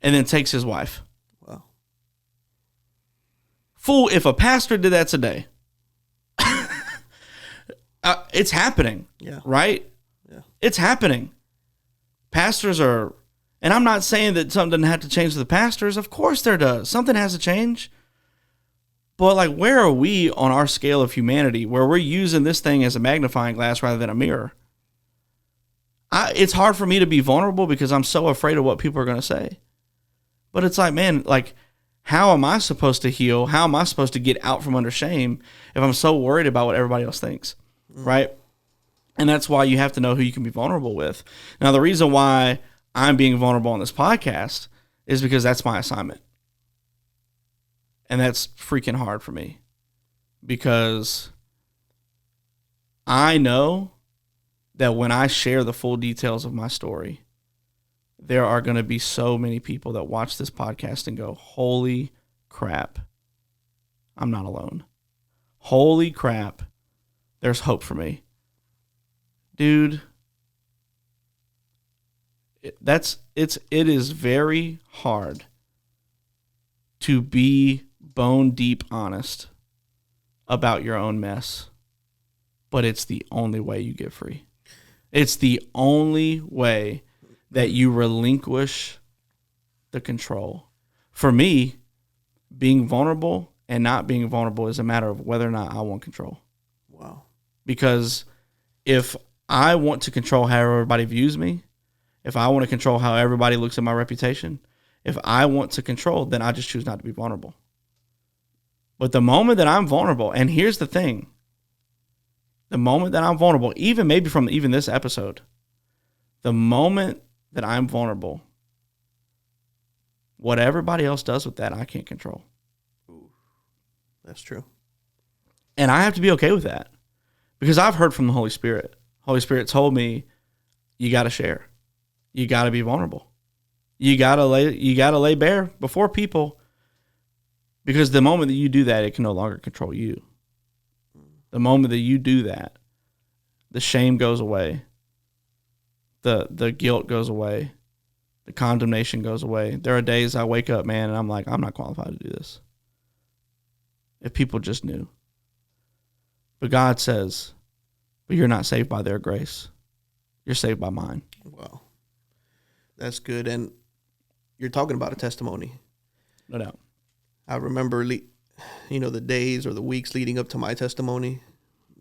and then takes his wife. Wow. Fool, if a pastor did that today, it's happening, right? Yeah. It's happening. Pastors are, and I'm not saying that something doesn't have to change with the pastors. Of course there does. Something has to change. But like, where are we on our scale of humanity where we're using this thing as a magnifying glass rather than a mirror? It's hard for me to be vulnerable because I'm so afraid of what people are going to say. But it's like, man, like, how am I supposed to heal? How am I supposed to get out from under shame if I'm so worried about what everybody else thinks, right? And that's why you have to know who you can be vulnerable with. Now, the reason why I'm being vulnerable on this podcast is because that's my assignment. And that's freaking hard for me because I know that when I share the full details of my story, there are going to be so many people that watch this podcast and go, holy crap, I'm not alone. Holy crap, there's hope for me. Dude, it is very hard to be bone deep honest about your own mess, but it's the only way you get free. It's the only way that you relinquish the control. For me, being vulnerable and not being vulnerable is a matter of whether or not I want control. Wow. Because if I want to control how everybody views me, if I want to control how everybody looks at my reputation, if I want to control, then I just choose not to be vulnerable. But the moment that I'm vulnerable, and here's the thing, the moment that I'm vulnerable, even maybe from even this episode, the moment that I'm vulnerable, what everybody else does with that, I can't control. Ooh, that's true. And I have to be okay with that because I've heard from the Holy Spirit. Holy Spirit told me, you got to share. You got to be vulnerable. You got to lay bare before people, because the moment that you do that, it can no longer control you. The moment that you do that, the shame goes away. The guilt goes away. The condemnation goes away. There are days I wake up, man, and I'm like, I'm not qualified to do this. If people just knew. But God says, but you're not saved by their grace. You're saved by mine. Wow. That's good. And you're talking about a testimony. No doubt. I remember, the days or the weeks leading up to my testimony,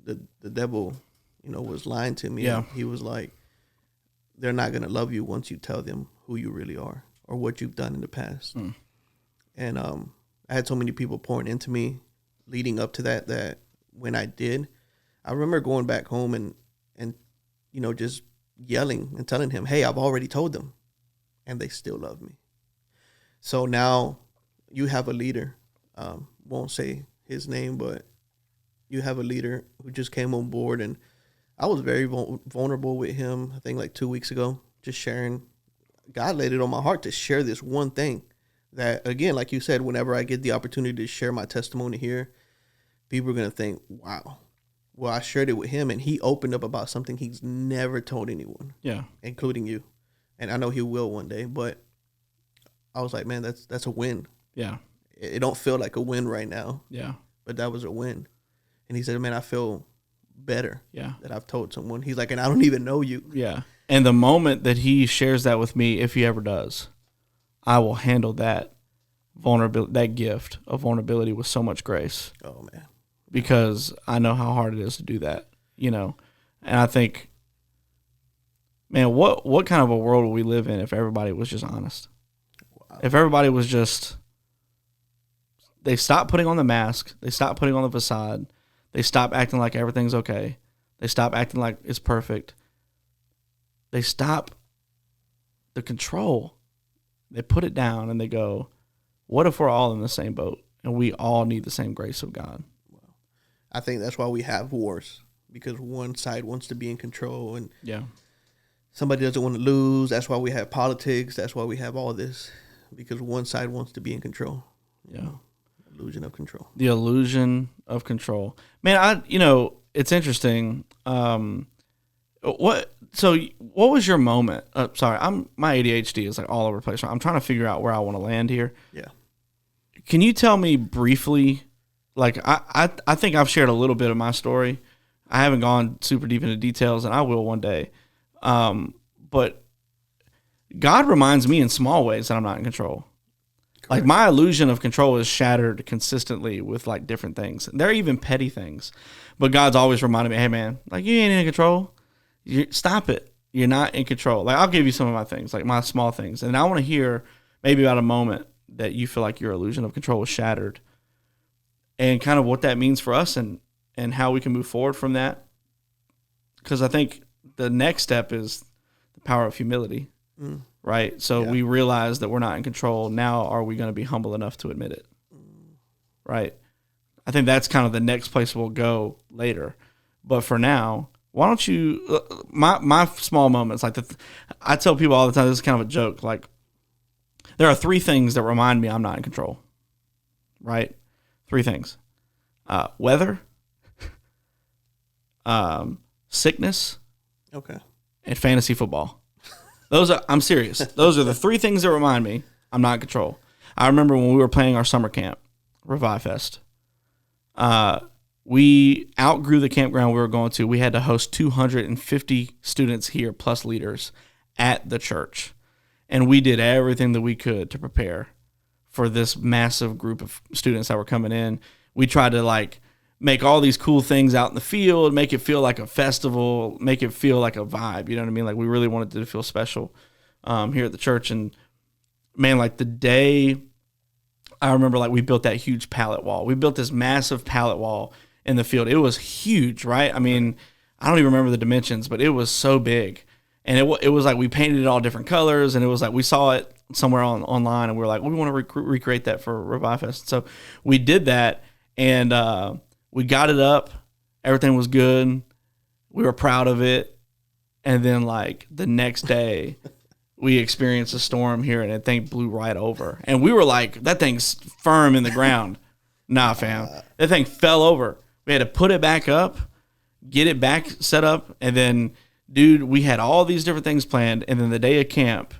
the devil, was lying to me. Yeah. He was like, they're not going to love you once you tell them who you really are or what you've done in the past. And I had so many people pouring into me leading up to that when I did, I remember going back home and just yelling and telling him, hey, I've already told them, and they still love me. So now you have a leader, won't say his name, but you have a leader who just came on board, and I was very vulnerable with him, I think like 2 weeks ago, just sharing. God laid it on my heart to share this one thing that, again, like you said, whenever I get the opportunity to share my testimony here, people are going to think, wow. Well, I shared it with him, and he opened up about something he's never told anyone. Yeah. Including you. And I know he will one day, but I was like, man, that's a win. Yeah. It don't feel like a win right now. Yeah. But that was a win. And he said, man, I feel better. Yeah. That I've told someone. He's like, and I don't even know you. Yeah. And the moment that he shares that with me, if he ever does, I will handle that vulnerability, that gift of vulnerability with so much grace. Oh, man. Because I know how hard it is to do that, And I think, man, what kind of a world would we live in if everybody was just honest? Wow. If everybody was just, they stopped putting on the mask, they stopped putting on the facade, they stopped acting like everything's okay, they stopped acting like it's perfect, they stop the control, they put it down, and they go, what if we're all in the same boat and we all need the same grace of God? I think that's why we have wars. because one side wants to be in control and yeah, somebody doesn't want to lose. That's why we have politics. That's why we have all this, because one side wants to be in control. Yeah. Illusion of control. The illusion of control. Man, it's interesting. What was your moment? Sorry, my ADHD is like all over the place. I'm trying to figure out where I want to land here. Yeah. Can you tell me briefly, like I think I've shared a little bit of my story. I haven't gone super deep into details, and I will one day. But God reminds me in small ways that I'm not in control. Correct. Like my illusion of control is shattered consistently with like different things. They're even petty things, but God's always reminded me, hey man, like you ain't in control. Stop it. You're not in control. Like I'll give you some of my things, like my small things. And I want to hear maybe about a moment that you feel like your illusion of control was shattered and kind of what that means for us and how we can move forward from that. Because I think the next step is the power of humility, right? So we realize that we're not in control. Now, are we going to be humble enough to admit it, right? I think that's kind of the next place we'll go later. But for now, why don't you, my small moments, like I tell people all the time, this is kind of a joke, like there are 3 things that remind me I'm not in control, right? 3 things. Weather, sickness, and fantasy football. I'm serious. Those are the 3 things that remind me I'm not in control. I remember when we were playing our summer camp, Revive Fest. We outgrew the campground we were going to. We had to host 250 students here plus leaders at the church. And we did everything that we could to prepare for this massive group of students that were coming in. We tried to like make all these cool things out in the field, make it feel like a festival, make it feel like a vibe. You know what I mean? Like we really wanted it to feel special here at the church. And man, like the day I remember, like we built that huge pallet wall. We built this massive pallet wall in the field. It was huge, right? I mean, I don't even remember the dimensions, but it was so big. And it was like we painted it all different colors, and it was like we saw it somewhere online, and we were like, we want to recreate that for Revive Fest. So we did that, and we got it up. Everything was good. We were proud of it. And then like the next day, we experienced a storm here, and that thing blew right over. And we were like, that thing's firm in the ground. Nah, fam. That thing fell over. We had to put it back up, get it back set up, and then, dude, we had all these different things planned, and then the day of camp,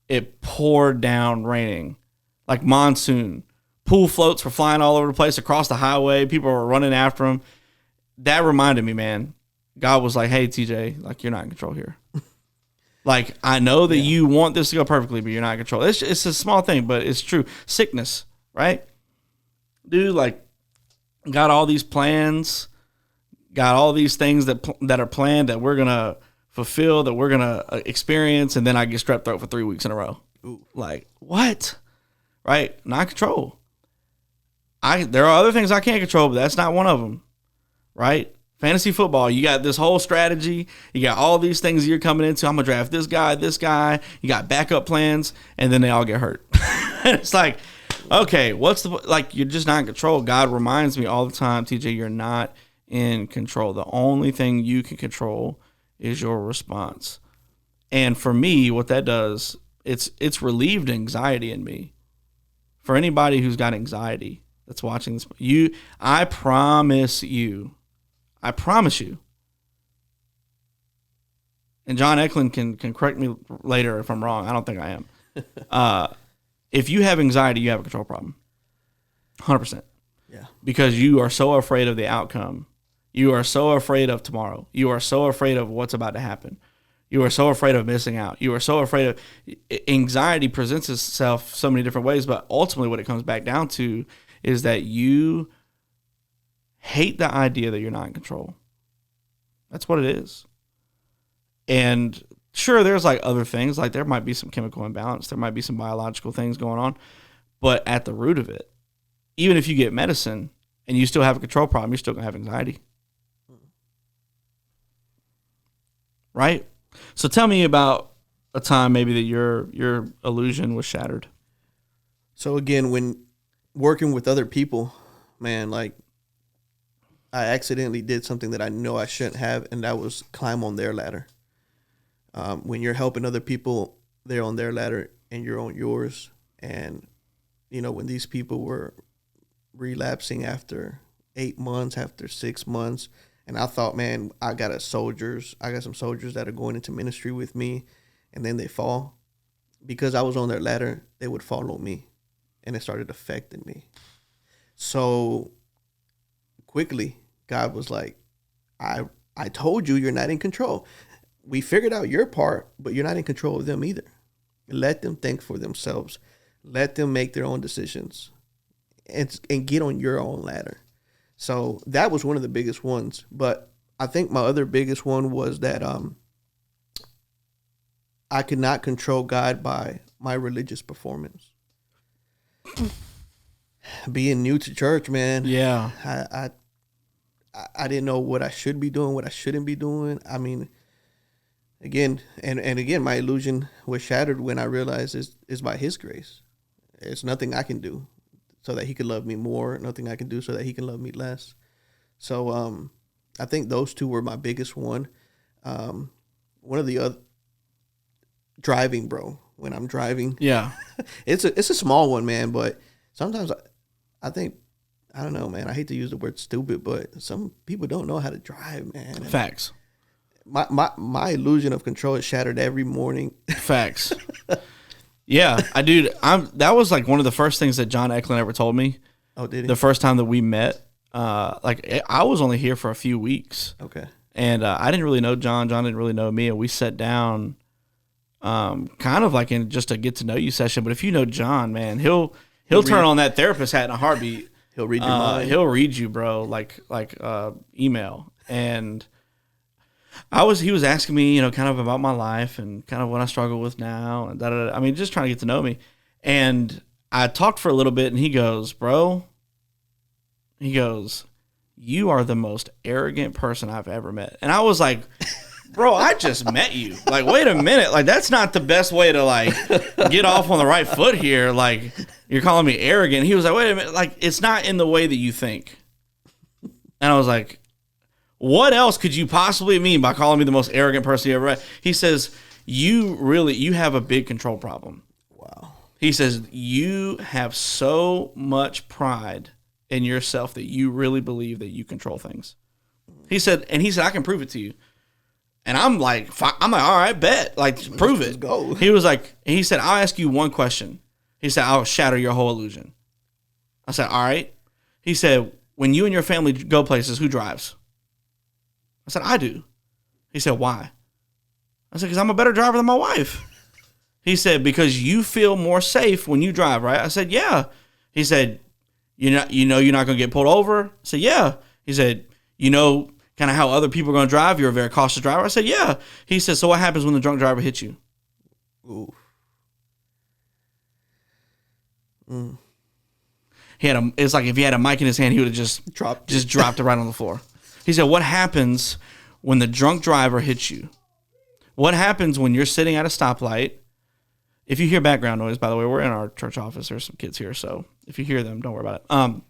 it poured down raining, like monsoon. Pool floats were flying all over the place across the highway. People were running after them. That reminded me, man, God was like, hey, TJ, like, you're not in control here. Like, I know that you want this to go perfectly, but you're not in control. It's a small thing, but it's true. Sickness, right? Dude, like, got all these plans, got all these things that are planned that we're going to fulfill, that we're going to experience, and then I get strep throat for 3 weeks in a row. Ooh. Like, what? Right? Not control. There are other things I can't control, but that's not one of them, right? Fantasy football, you got this whole strategy. You got all these things you're coming into. I'm going to draft this guy. You got backup plans, and then they all get hurt. It's like, okay, you're just not in control. God reminds me all the time, TJ, you're not in control. The only thing you can control is your response. And for me, what that does, it's relieved anxiety in me. For anybody who's got anxiety that's watching this, I promise you, and John Eklund can correct me later if I'm wrong. I don't think I am. If you have anxiety, you have a control problem. 100%. Yeah. Because you are so afraid of the outcome. You are so afraid of tomorrow. You are so afraid of what's about to happen. You are so afraid of missing out. You are so afraid of anxiety presents itself so many different ways, but ultimately what it comes back down to is that you hate the idea that you're not in control. That's what it is. And sure, there's like other things, like there might be some chemical imbalance, there might be some biological things going on, but at the root of it, even if you get medicine and you still have a control problem, you're still going to have anxiety. Right? So tell me about a time maybe that your illusion was shattered. So again, when working with other people, man, like I accidentally did something that I know I shouldn't have, and that was climb on their ladder. When you're helping other people, they're on their ladder and you're on yours. And, you know, when these people were relapsing after 8 months, after 6 months, and I thought, man, I got some soldiers that are going into ministry with me, and then they fall. Because I was on their ladder, they would follow me, and it started affecting me. So quickly, God was like, I told you you're not in control. We figured out your part, but you're not in control of them either. Let them think for themselves. Let them make their own decisions and get on your own ladder. So that was one of the biggest ones. But I think my other biggest one was that I could not control God by my religious performance. Being new to church, man. Yeah. I didn't know what I should be doing, what I shouldn't be doing. I mean, again, and again, my illusion was shattered when I realized it's by his grace. It's nothing I can do so that he could love me more, nothing I can do so that he can love me less. So I think those two were my biggest one. One of the other, driving, bro. When I'm driving. Yeah. It's a small one, man, but sometimes I think, I don't know, man. I hate to use the word stupid, but some people don't know how to drive, man. And Facts. My illusion of control is shattered every morning. Facts. Yeah, that was like one of the first things that John Eklund ever told me. Oh, did he? The first time that we met. Like I was only here for a few weeks. Okay. And I didn't really know John. John didn't really know me. And we sat down kind of like in just a get to know you session. But if you know John, man, he'll turn on that therapist hat in a heartbeat. He'll read your mind. He'll read you, bro, like email. And he was asking me, you know, kind of about my life and kind of what I struggle with now, and I mean, just trying to get to know me. And I talked for a little bit, and he goes, "Bro," "you are the most arrogant person I've ever met." And I was like, "Bro, I just met you. Like, wait a minute. Like, that's not the best way to like get off on the right foot here. Like, you're calling me arrogant." He was like, "Wait a minute. Like, it's not in the way that you think." And I was like, "What else could you possibly mean by calling me the most arrogant person you ever met?" He says, you have a big control problem. Wow. He says, you have so much pride in yourself that you really believe that you control things. He said, I can prove it to you. And I'm like, all right, bet. Like, prove it. Let's go. He said, "I'll ask you one question." He said, "I'll shatter your whole illusion." I said, "All right." He said, "When you and your family go places, who drives?" I said, "I do." He said, "Why?" I said, "Because I'm a better driver than my wife." He said, "Because you feel more safe when you drive, right?" I said, "Yeah." He said, you're not going to get pulled over?" I said, "Yeah." He said, "You know kind of how other people are going to drive? You're a very cautious driver." I said, "Yeah." He said, "So what happens when the drunk driver hits you?" Ooh. It's like if he had a mic in his hand, he would have just dropped it right on the floor. He said, "What happens when the drunk driver hits you? What happens when you're sitting at a stoplight?" If you hear background noise, by the way, we're in our church office. There's some kids here, so if you hear them, don't worry about it.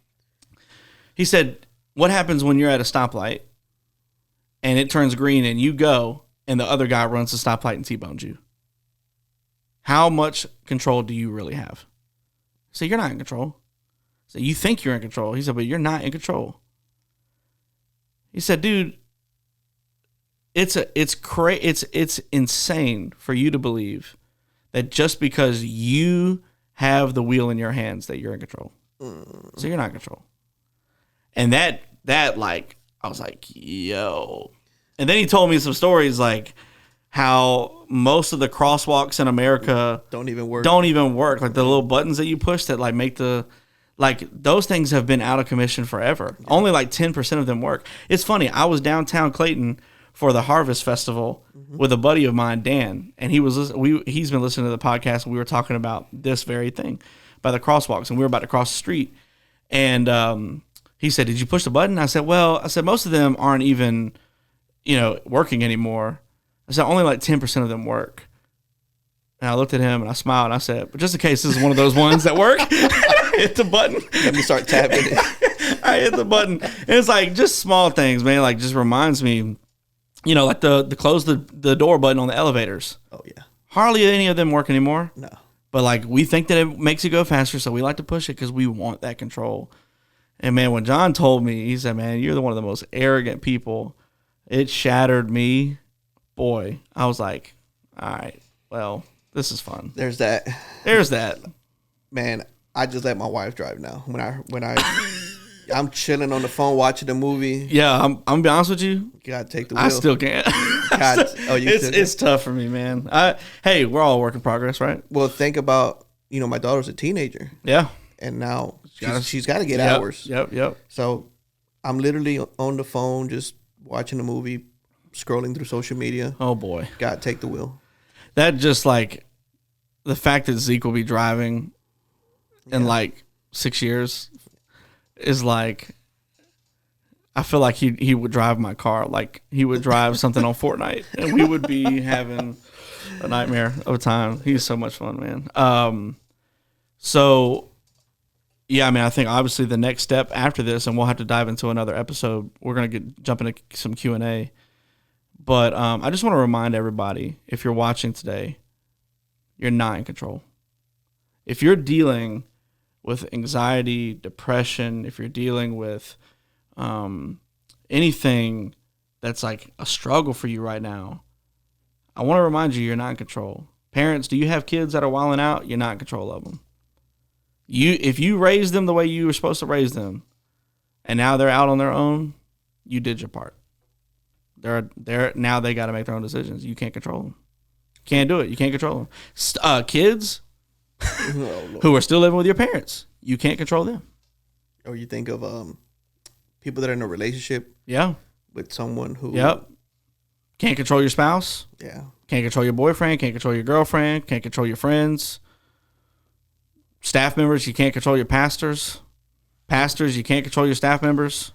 He said, "What happens when you're at a stoplight and it turns green and you go and the other guy runs the stoplight and T-bones you? How much control do you really have?" I said, "You're not in control." I said, "You think you're in control." He said, "But you're not in control." He said, "Dude, it's insane for you to believe that just because you have the wheel in your hands that you're in control." So you're not in control. And that like, I was like, yo. And then he told me some stories like how most of the crosswalks in America don't even work. Like the little buttons that you push that like make those things have been out of commission forever. Yeah. Only like 10% of them work. It's funny. I was downtown Clayton for the Harvest Festival with a buddy of mine, Dan, and he's been listening to the podcast. And we were talking about this very thing, by the crosswalks, and we were about to cross the street. And he said, "Did you push the button?" I said, "Most of them aren't even, working anymore." I said, "Only like 10% of them work." And I looked at him and I smiled and I said, "But just in case this is one of those ones that work," hit the button. Let me start tapping it. I hit the button. And it's like just small things, man. Like just reminds me, like the close the door button on the elevators. Oh yeah. Hardly any of them work anymore. No. But like we think that it makes it go faster, so we like to push it because we want that control. And man, when John told me, he said, "Man, you're one of the most arrogant people." It shattered me. Boy, I was like, "All right, well, this is fun." There's that. Man, I just let my wife drive now. When I'm chilling on the phone watching a movie. Yeah, I'm gonna be honest with you. You gotta take the wheel. I still can't. It's tough for me, man. Hey, we're all a work in progress, right? Well, think about my daughter's a teenager. Yeah, and now she's got to get hours. Yep. So I'm literally on the phone just watching a movie, scrolling through social media. Oh boy, gotta take the wheel. That just like the fact that Zeke will be driving in like 6 years is like, I feel like he would drive my car. Like he would drive something on Fortnite and we would be having a nightmare of a time. He's so much fun, man. So yeah, I mean, I think obviously the next step after this, and we'll have to dive into another episode, we're going to jump into some Q&A. But I just want to remind everybody, if you're watching today, you're not in control. If you're dealing with anxiety, depression, if you're dealing with anything that's like a struggle for you right now, I want to remind you, you're not in control. Parents, do you have kids that are wilding out? You're not in control of them. If you raise them the way you were supposed to raise them, and now they're out on their own, you did your part. They're now they got to make their own decisions. You can't control them. Can't do it. You can't control them. Kids who are still living with your parents, you can't control them. Or you think of people that are in a relationship. Yeah. With someone who. Yep. Can't control your spouse. Yeah. Can't control your boyfriend. Can't control your girlfriend. Can't control your friends. Staff members, you can't control your pastors. Pastors, you can't control your staff members.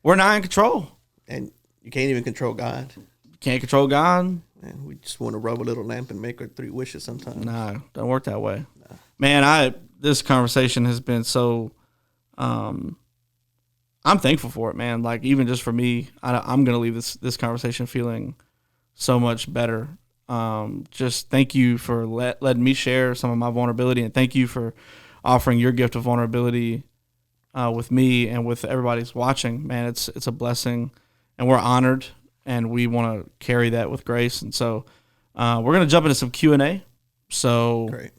We're not in control. And you can't even control God. You can't control God. Man, we just want to rub a little lamp and make our 3 wishes sometimes. Nah, don't work that way. Nah. Man, this conversation has been so I'm thankful for it, man. Like even just for me, I'm going to leave this conversation feeling so much better. Just thank you for letting me share some of my vulnerability, and thank you for offering your gift of vulnerability with me and with everybody who's watching. Man, it's a blessing, and we're honored, and we want to carry that with grace. And so we're going to jump into some Q&A. So great.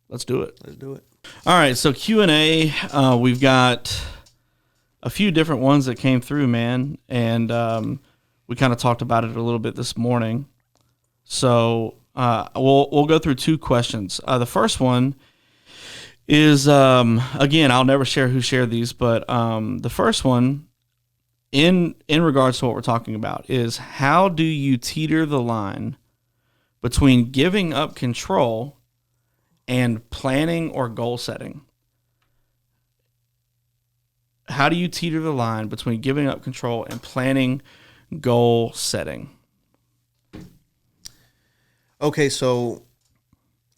Let's do it. Let's do it. All right, so Q&A, we've got a few different ones that came through, man, and we kind of talked about it a little bit this morning. So we'll go through 2 questions. The first one is, again, I'll never share who shared these, but the first one, in regards to what we're talking about, is how do you teeter the line between giving up control and planning or goal setting? How do you teeter the line between giving up control and planning, goal setting? Okay, so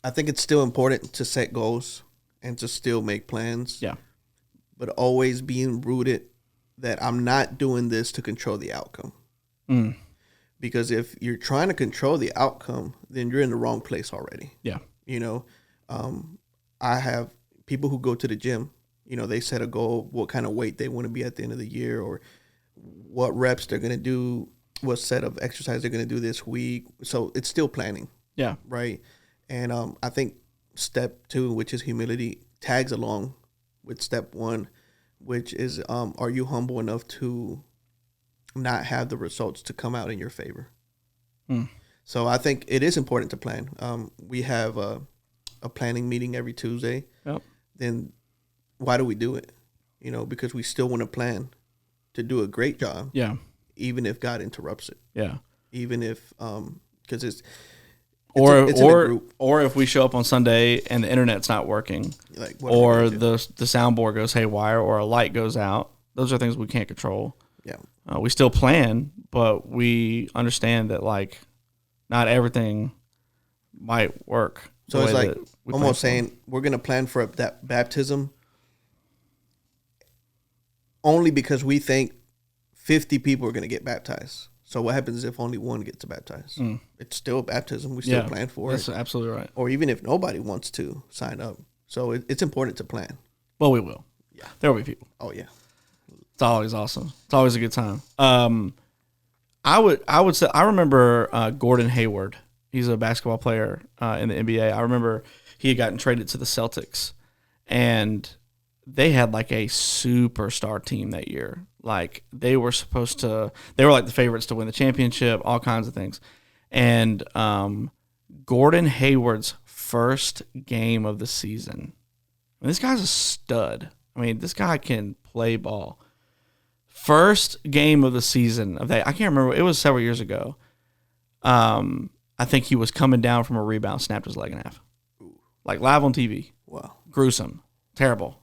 I think it's still important to set goals and to still make plans. Yeah. But always being rooted that I'm not doing this to control the outcome. Mm. Because if you're trying to control the outcome, then you're in the wrong place already. Yeah. I have people who go to the gym, they set a goal, what kind of weight they want to be at the end of the year, or what reps they're going to do, what set of exercise they're going to do this week. So it's still planning. Yeah. Right. And I think step 2, which is humility, tags along with step 1, which is, are you humble enough to not have the results to come out in your favor? Mm. So I think it is important to plan. We have a planning meeting every Tuesday. Yep. Then why do we do it? Because we still want to plan to do a great job. Yeah. Even if God interrupts it. Yeah. Even if, because it's or if we show up on Sunday and the internet's not working, or the soundboard goes haywire, or a light goes out. Those are things we can't control. Yeah. We still plan, but we understand that like not everything might work. So it's like almost saying we're going to plan for that baptism, only because we think 50 people are going to get baptized. So what happens if only one gets baptized? It's still baptism. We still plan for it. That's absolutely right. Or even if nobody wants to sign up. So it's important to plan. Well, we will. Yeah. There will be people. Oh, yeah. It's always awesome. It's always a good time. I would say, I remember Gordon Hayward. He's a basketball player in the NBA. I remember he had gotten traded to the Celtics, and they had like a superstar team that year. Like they were like the favorites to win the championship, all kinds of things. And Gordon Hayward's first game of the season, I mean, this guy's a stud. I mean, this guy can play ball. First game of the season of that, I can't remember. It was several years ago. I think he was coming down from a rebound, snapped his leg in half. Like live on TV. Wow. Gruesome. Terrible.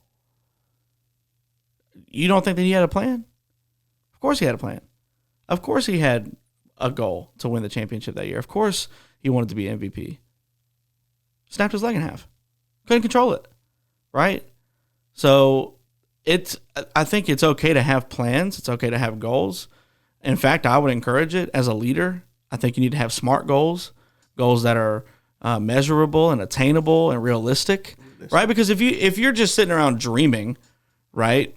You don't think that he had a plan? Of course he had a plan. Of course he had a goal to win the championship that year. Of course he wanted to be MVP. Snapped his leg in half. Couldn't control it. Right? So I think it's okay to have plans. It's okay to have goals. In fact, I would encourage it as a leader. I think you need to have smart goals that are measurable and attainable and realistic, right? Because if you're just sitting around dreaming, right,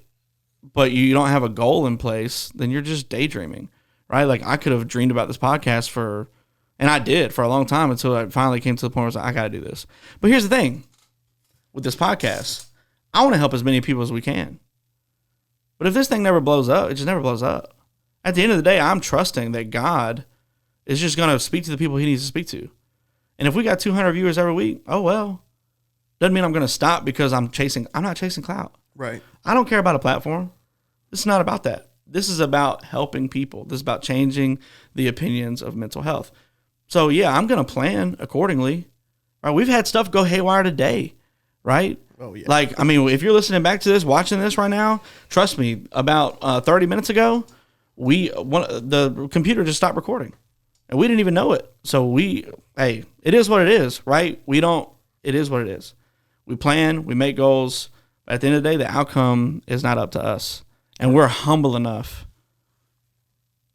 but you don't have a goal in place, then you're just daydreaming, right? Like I could have dreamed about this podcast and I did for a long time until I finally came to the point where I was like, I got to do this. But here's the thing with this podcast. I want to help as many people as we can. But if this thing never blows up, it just never blows up. At the end of the day, I'm trusting that God is just going to speak to the people he needs to speak to. And if we got 200 viewers every week, oh well. Doesn't mean I'm going to stop because I'm not chasing clout. Right. I don't care about a platform. This is not about that. This is about helping people. This is about changing the opinions of mental health. So yeah, I'm going to plan accordingly. Right? We've had stuff go haywire today, right? Oh yeah. Like, I mean, if you're listening back to this, watching this right now, trust me, about 30 minutes ago, the computer just stopped recording. And we didn't even know it. So it is what it is, right? It is what it is. We plan, we make goals. But at the end of the day, the outcome is not up to us. And we're humble enough.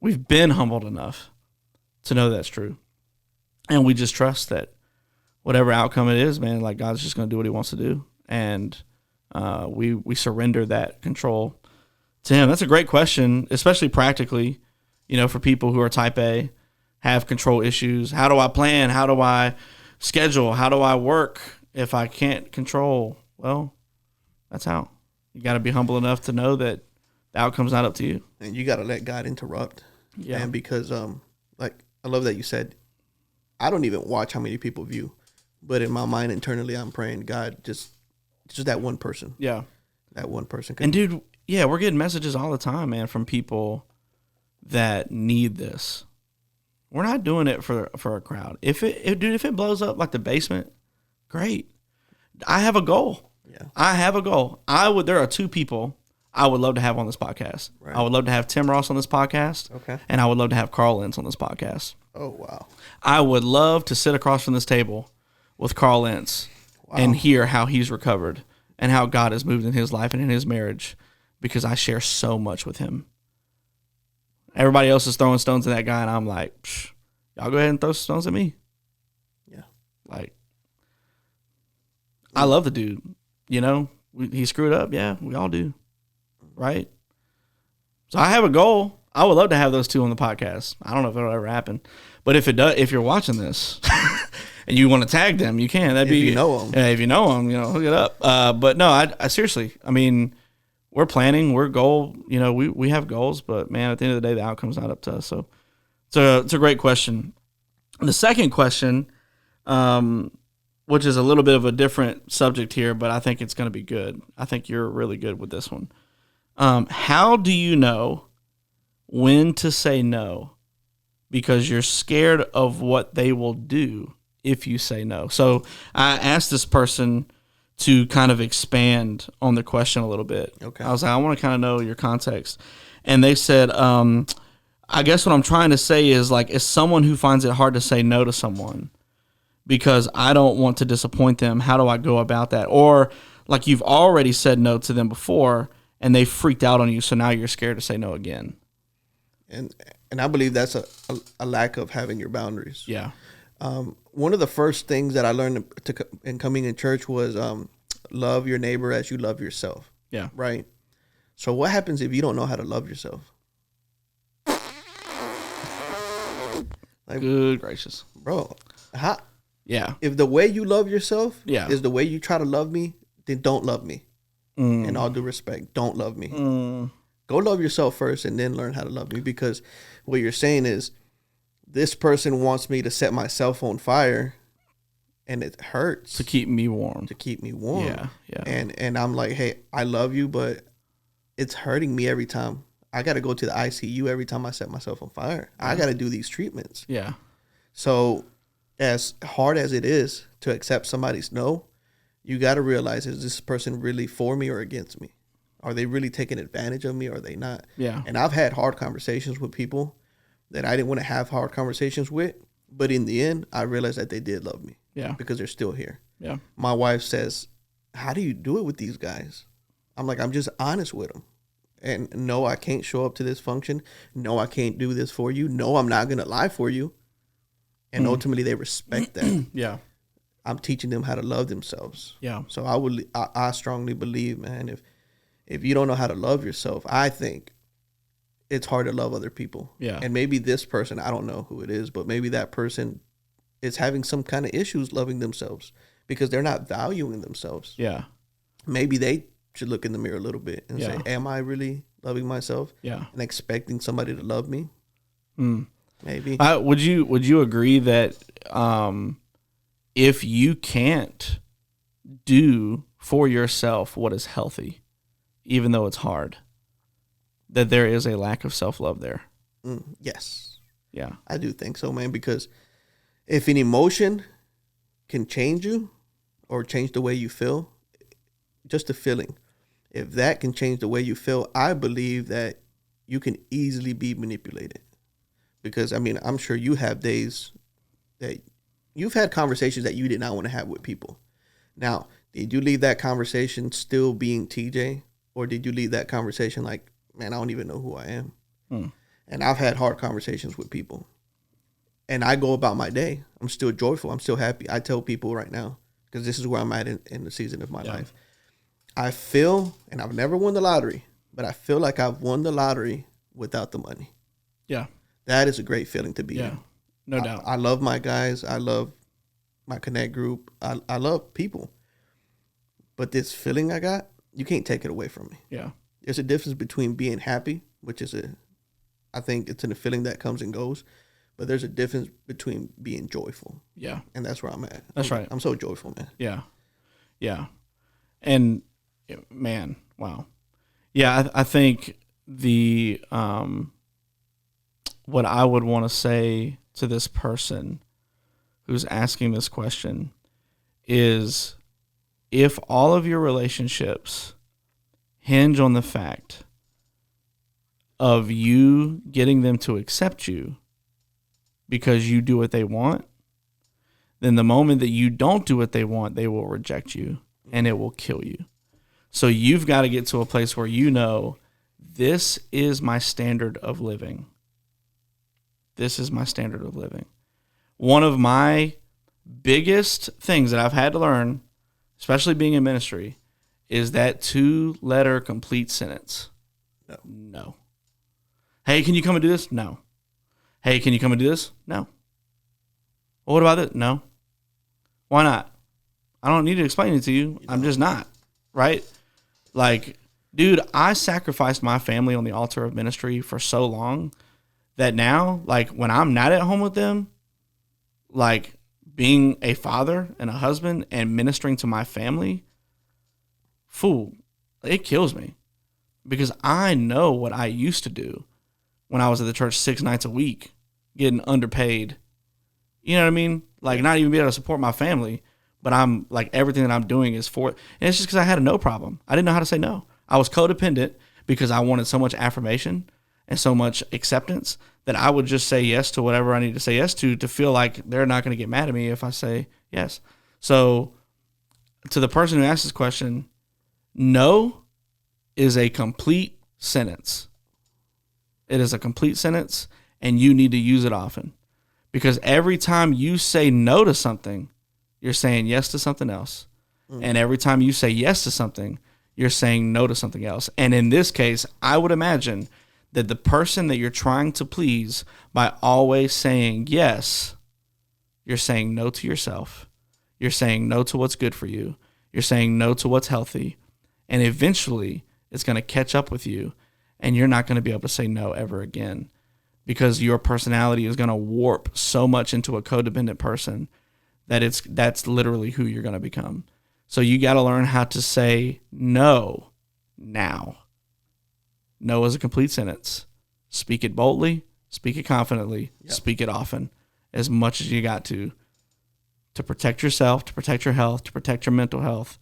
We've been humbled enough to know that's true. And we just trust that whatever outcome it is, man, like God's just going to do what he wants to do. And we surrender that control to him. That's a great question, especially practically, for people who are type A, have control issues. How do I plan? How do I schedule? How do I work if I can't control? Well, that's how. You got to be humble enough to know that the outcome's not up to you. And you got to let God interrupt. Yeah. And because, I love that you said, I don't even watch how many people view, but in my mind internally, I'm praying, God, just that one person. Yeah. That one person. And dude, yeah, we're getting messages all the time, man, from people that need this. We're not doing it for a crowd. If it blows up like the basement, great. I have a goal. Yeah. I have a goal. There are two people I would love to have on this podcast. Right. I would love to have Tim Ross on this podcast. Okay. And I would love to have Carl Lentz on this podcast. Oh, wow. I would love to sit across from this table with Carl Lentz and hear how he's recovered and how God has moved in his life and in his marriage, because I share so much with him. Everybody else is throwing stones at that guy, and I'm like, y'all go ahead and throw stones at me. Yeah. Like, I love the dude. He screwed up. Yeah, we all do. Right? So I have a goal. I would love to have those two on the podcast. I don't know if it'll ever happen. But if it does, if you're watching this and you want to tag them, you can. That'd be, if you know them. Yeah, if you know them, hook it up. But no, I seriously, I mean, we're planning, we're goal, we have goals, but man, at the end of the day, the outcome's not up to us. So it's a great question. The second question, which is a little bit of a different subject here, but I think it's going to be good. I think you're really good with this one. How do you know when to say no? Because you're scared of what they will do if you say no. So I asked this person to kind of expand on the question a little bit. Okay. I was like, I want to kind of know your context. And they said, I guess what I'm trying to say is, like, as someone who finds it hard to say no to someone because I don't want to disappoint them, how do I go about that? Or like, you've already said no to them before and they freaked out on you. So now you're scared to say no again. And I believe that's a lack of having your boundaries. Yeah. One of the first things that I learned in coming in church was love your neighbor as you love yourself. Yeah. Right. So what happens if you don't know how to love yourself? Like, good gracious, bro. Yeah. If the way you love yourself is the way you try to love me, then don't love me. In all due respect, don't love me. Go love yourself first and then learn how to love me, because what you're saying is this person wants me to set myself on fire, and it hurts to keep me warm. Yeah. And I'm like, hey, I love you, but it's hurting me every time. I got to go to the ICU every time I set myself on fire. I got to do these treatments. Yeah. So as hard as it is to accept somebody's no, you got to realize, is this person really for me or against me? Are they really taking advantage of me or are they not? Yeah. And I've had hard conversations with people that I didn't want to have hard conversations with, but in the end, I realized that they did love me. Yeah. Because they're still here. Yeah. My wife says, how do you do it with these guys? I'm like, I'm just honest with them. And no, I can't show up to this function. No, I can't do this for you. No, I'm not going to lie for you. And ultimately, they respect that. Yeah. I'm teaching them how to love themselves. Yeah. So I strongly believe, man, if you don't know how to love yourself, I think it's hard to love other people. Yeah. And maybe this person, I don't know who it is, but maybe that person is having some kind of issues loving themselves because they're not valuing themselves. Yeah. Maybe they should look in the mirror a little bit and say, am I really loving myself? Yeah. And expecting somebody to love me? Maybe. Would you agree that if you can't do for yourself what is healthy, even though it's hard, that there is a lack of self-love there? Yes. Yeah. I do think so, man, because if an emotion can change you or change the way you feel, just a feeling, if that can change the way you feel, I believe that you can easily be manipulated. Because, I mean, I'm sure you have days that you've had conversations that you did not want to have with people. Now, did you leave that conversation still being TJ? Or did you leave that conversation like, man, I don't even know who I am? And I've had hard conversations with people. And I go about my day. I'm still joyful. I'm still happy. I tell people right now, because this is where I'm at in the season of my life. I feel, and I've never won the lottery, but I feel like I've won the lottery without the money. Yeah. That is a great feeling to be in. No doubt. I love my guys. I love my Connect group. I love people. But this feeling I got, you can't take it away from me. Yeah. There's a difference between being happy, which is I think it's a feeling that comes and goes. But there's a difference between being joyful. Yeah. And that's where I'm at. That's right. I'm so joyful, man. Yeah. Yeah. And, man, wow. Yeah, I think the what I would want to say to this person who's asking this question is, if all of your relationships hinge on the fact of you getting them to accept you because you do what they want, then the moment that you don't do what they want, they will reject you and it will kill you. So you've got to get to a place where you know, this is my standard of living. This is my standard of living. One of my biggest things that I've had to learn, especially being in ministry, is that 2-letter complete sentence. No. Hey, can you come and do this? No. Hey, can you come and do this? No. Well, what about it? No. Why not? I don't need to explain it to you. I'm just not. Right? Like, dude, I sacrificed my family on the altar of ministry for so long that now, like, when I'm not at home with them, like, being a father and a husband and ministering to my family, it kills me. Because I know what I used to do when I was at the church 6 nights a week, getting underpaid. You know what I mean? Like, not even being able to support my family, but I'm, like, everything that I'm doing is for it. And it's just because I had a no problem. I didn't know how to say no. I was codependent because I wanted so much affirmation and so much acceptance that I would just say yes to whatever I need to say yes to feel like they're not going to get mad at me if I say yes. So to the person who asked this question, no is a complete sentence. It is a complete sentence, and you need to use it often. Because every time you say no to something, you're saying yes to something else. And every time you say yes to something, you're saying no to something else. And in this case, I would imagine that the person that you're trying to please by always saying yes, you're saying no to yourself. You're saying no to what's good for you. You're saying no to what's healthy. And eventually, it's going to catch up with you, and you're not going to be able to say no ever again, because your personality is going to warp so much into a codependent person that that's literally who you're going to become. So you got to learn how to say no now. No is a complete sentence. Speak it boldly, speak it confidently, speak it often, as much as you got to protect yourself, to protect your health, to protect your mental health,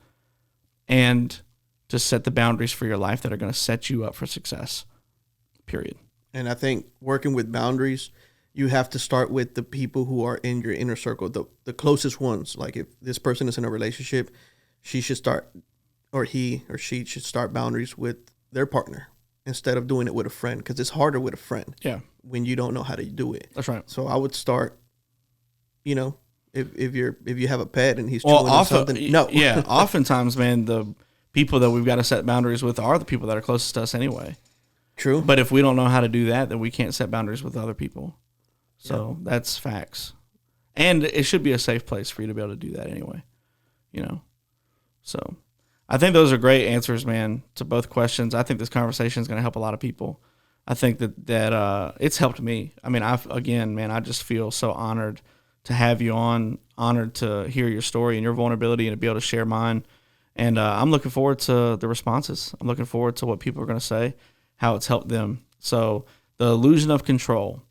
and to set the boundaries for your life that are going to set you up for success, period. And I think working with boundaries, you have to start with the people who are in your inner circle, the closest ones. Like if this person is in a relationship, she should start, or he or she should start boundaries with their partner instead of doing it with a friend, because it's harder with a friend. Yeah. When you don't know how to do it. That's right. So I would start, if you have a pet and he's chewing on something. No. Yeah. Oftentimes, man, the people that we've got to set boundaries with are the people that are closest to us anyway. True. But if we don't know how to do that, then we can't set boundaries with other people. So that's facts. And it should be a safe place for you to be able to do that anyway. So I think those are great answers, man, to both questions. I think this conversation is going to help a lot of people. I think that it's helped me. I mean, I just feel so honored to have you on, honored to hear your story and your vulnerability and to be able to share mine. And I'm looking forward to the responses. I'm looking forward to what people are going to say, how it's helped them. So the illusion of control,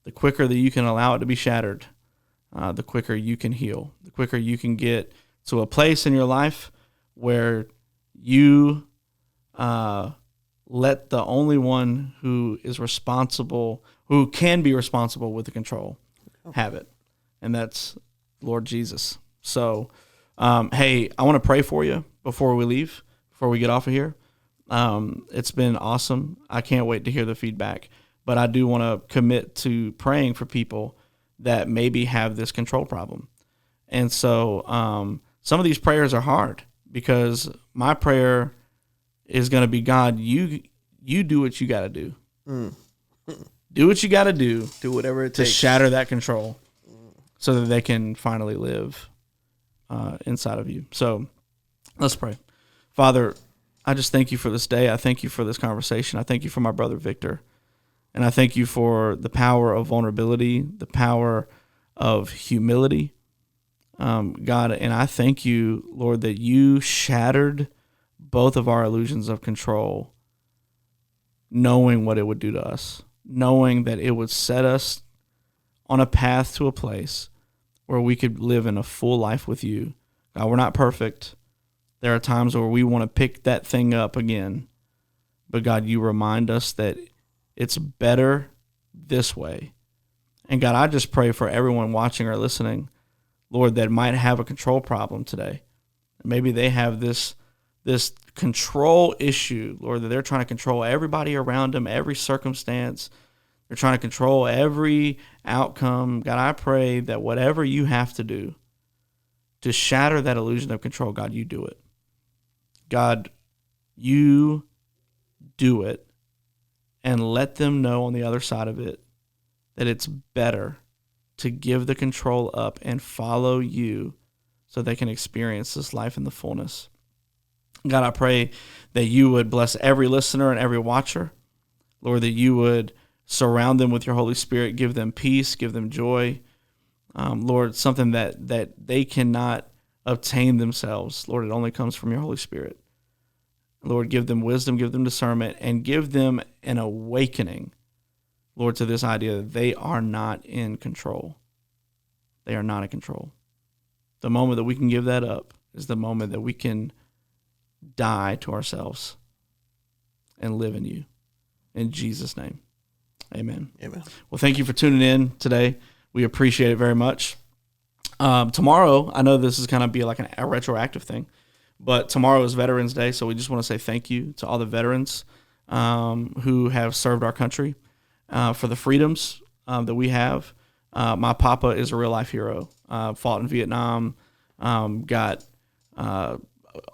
the quicker that you can allow it to be shattered, the quicker you can heal, the quicker you can get to a place in your life where you let the only one who is responsible, who can be responsible with the control, have it. And that's Lord Jesus. So, hey, I want to pray for you before we leave, before we get off of here. It's been awesome. I can't wait to hear the feedback. But I do want to commit to praying for people that maybe have this control problem. And so some of these prayers are hard, because my prayer is going to be, God, you do what you got to do. Do what you got to do. Do whatever it to takes. Shatter that control so that they can finally live inside of you. So let's pray. Father, I just thank you for this day. I thank you for this conversation. I thank you for my brother Victor. And I thank you for the power of vulnerability, the power of humility, God. And I thank you, Lord, that you shattered both of our illusions of control, knowing what it would do to us, knowing that it would set us on a path to a place where we could live in a full life with you. God, we're not perfect. There are times where we want to pick that thing up again. But God, you remind us that it's better this way. And God, I just pray for everyone watching or listening, Lord, that might have a control problem today. Maybe they have this control issue, Lord, that they're trying to control everybody around them, every circumstance. They're trying to control every outcome. God, I pray that whatever you have to do to shatter that illusion of control, God, you do it. God, you do it. And let them know on the other side of it that it's better to give the control up and follow you so they can experience this life in the fullness. God, I pray that you would bless every listener and every watcher. Lord, that you would surround them with your Holy Spirit, give them peace, give them joy. Lord, something that they cannot obtain themselves. Lord, it only comes from your Holy Spirit. Lord, give them wisdom, give them discernment, and give them an awakening, Lord, to this idea that they are not in control. They are not in control. The moment that we can give that up is the moment that we can die to ourselves and live in you. In Jesus' name, amen. Amen. Well, thank you for tuning in today. We appreciate it very much. Tomorrow, I know this is going to be like a retroactive thing, But tomorrow is Veterans Day, so we just want to say thank you to all the veterans who have served our country for the freedoms that we have. My papa is a real life hero. Fought in Vietnam, got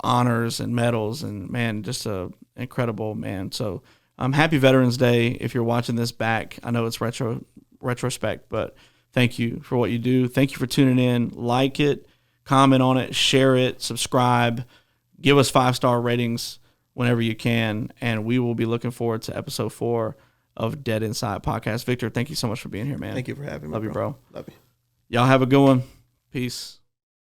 honors and medals, and man, just a incredible man. So happy Veterans Day. If you're watching this back, I know it's retrospect, but thank you for what you do. Thank you for tuning in. Like it, comment on it, share it, subscribe, give us 5-star ratings whenever you can, and we will be looking forward to episode 4 of Dead Inside Podcast. Victor, thank you so much for being here, man. Thank you for having me. Love you, bro. Love you. Y'all have a good one. Peace.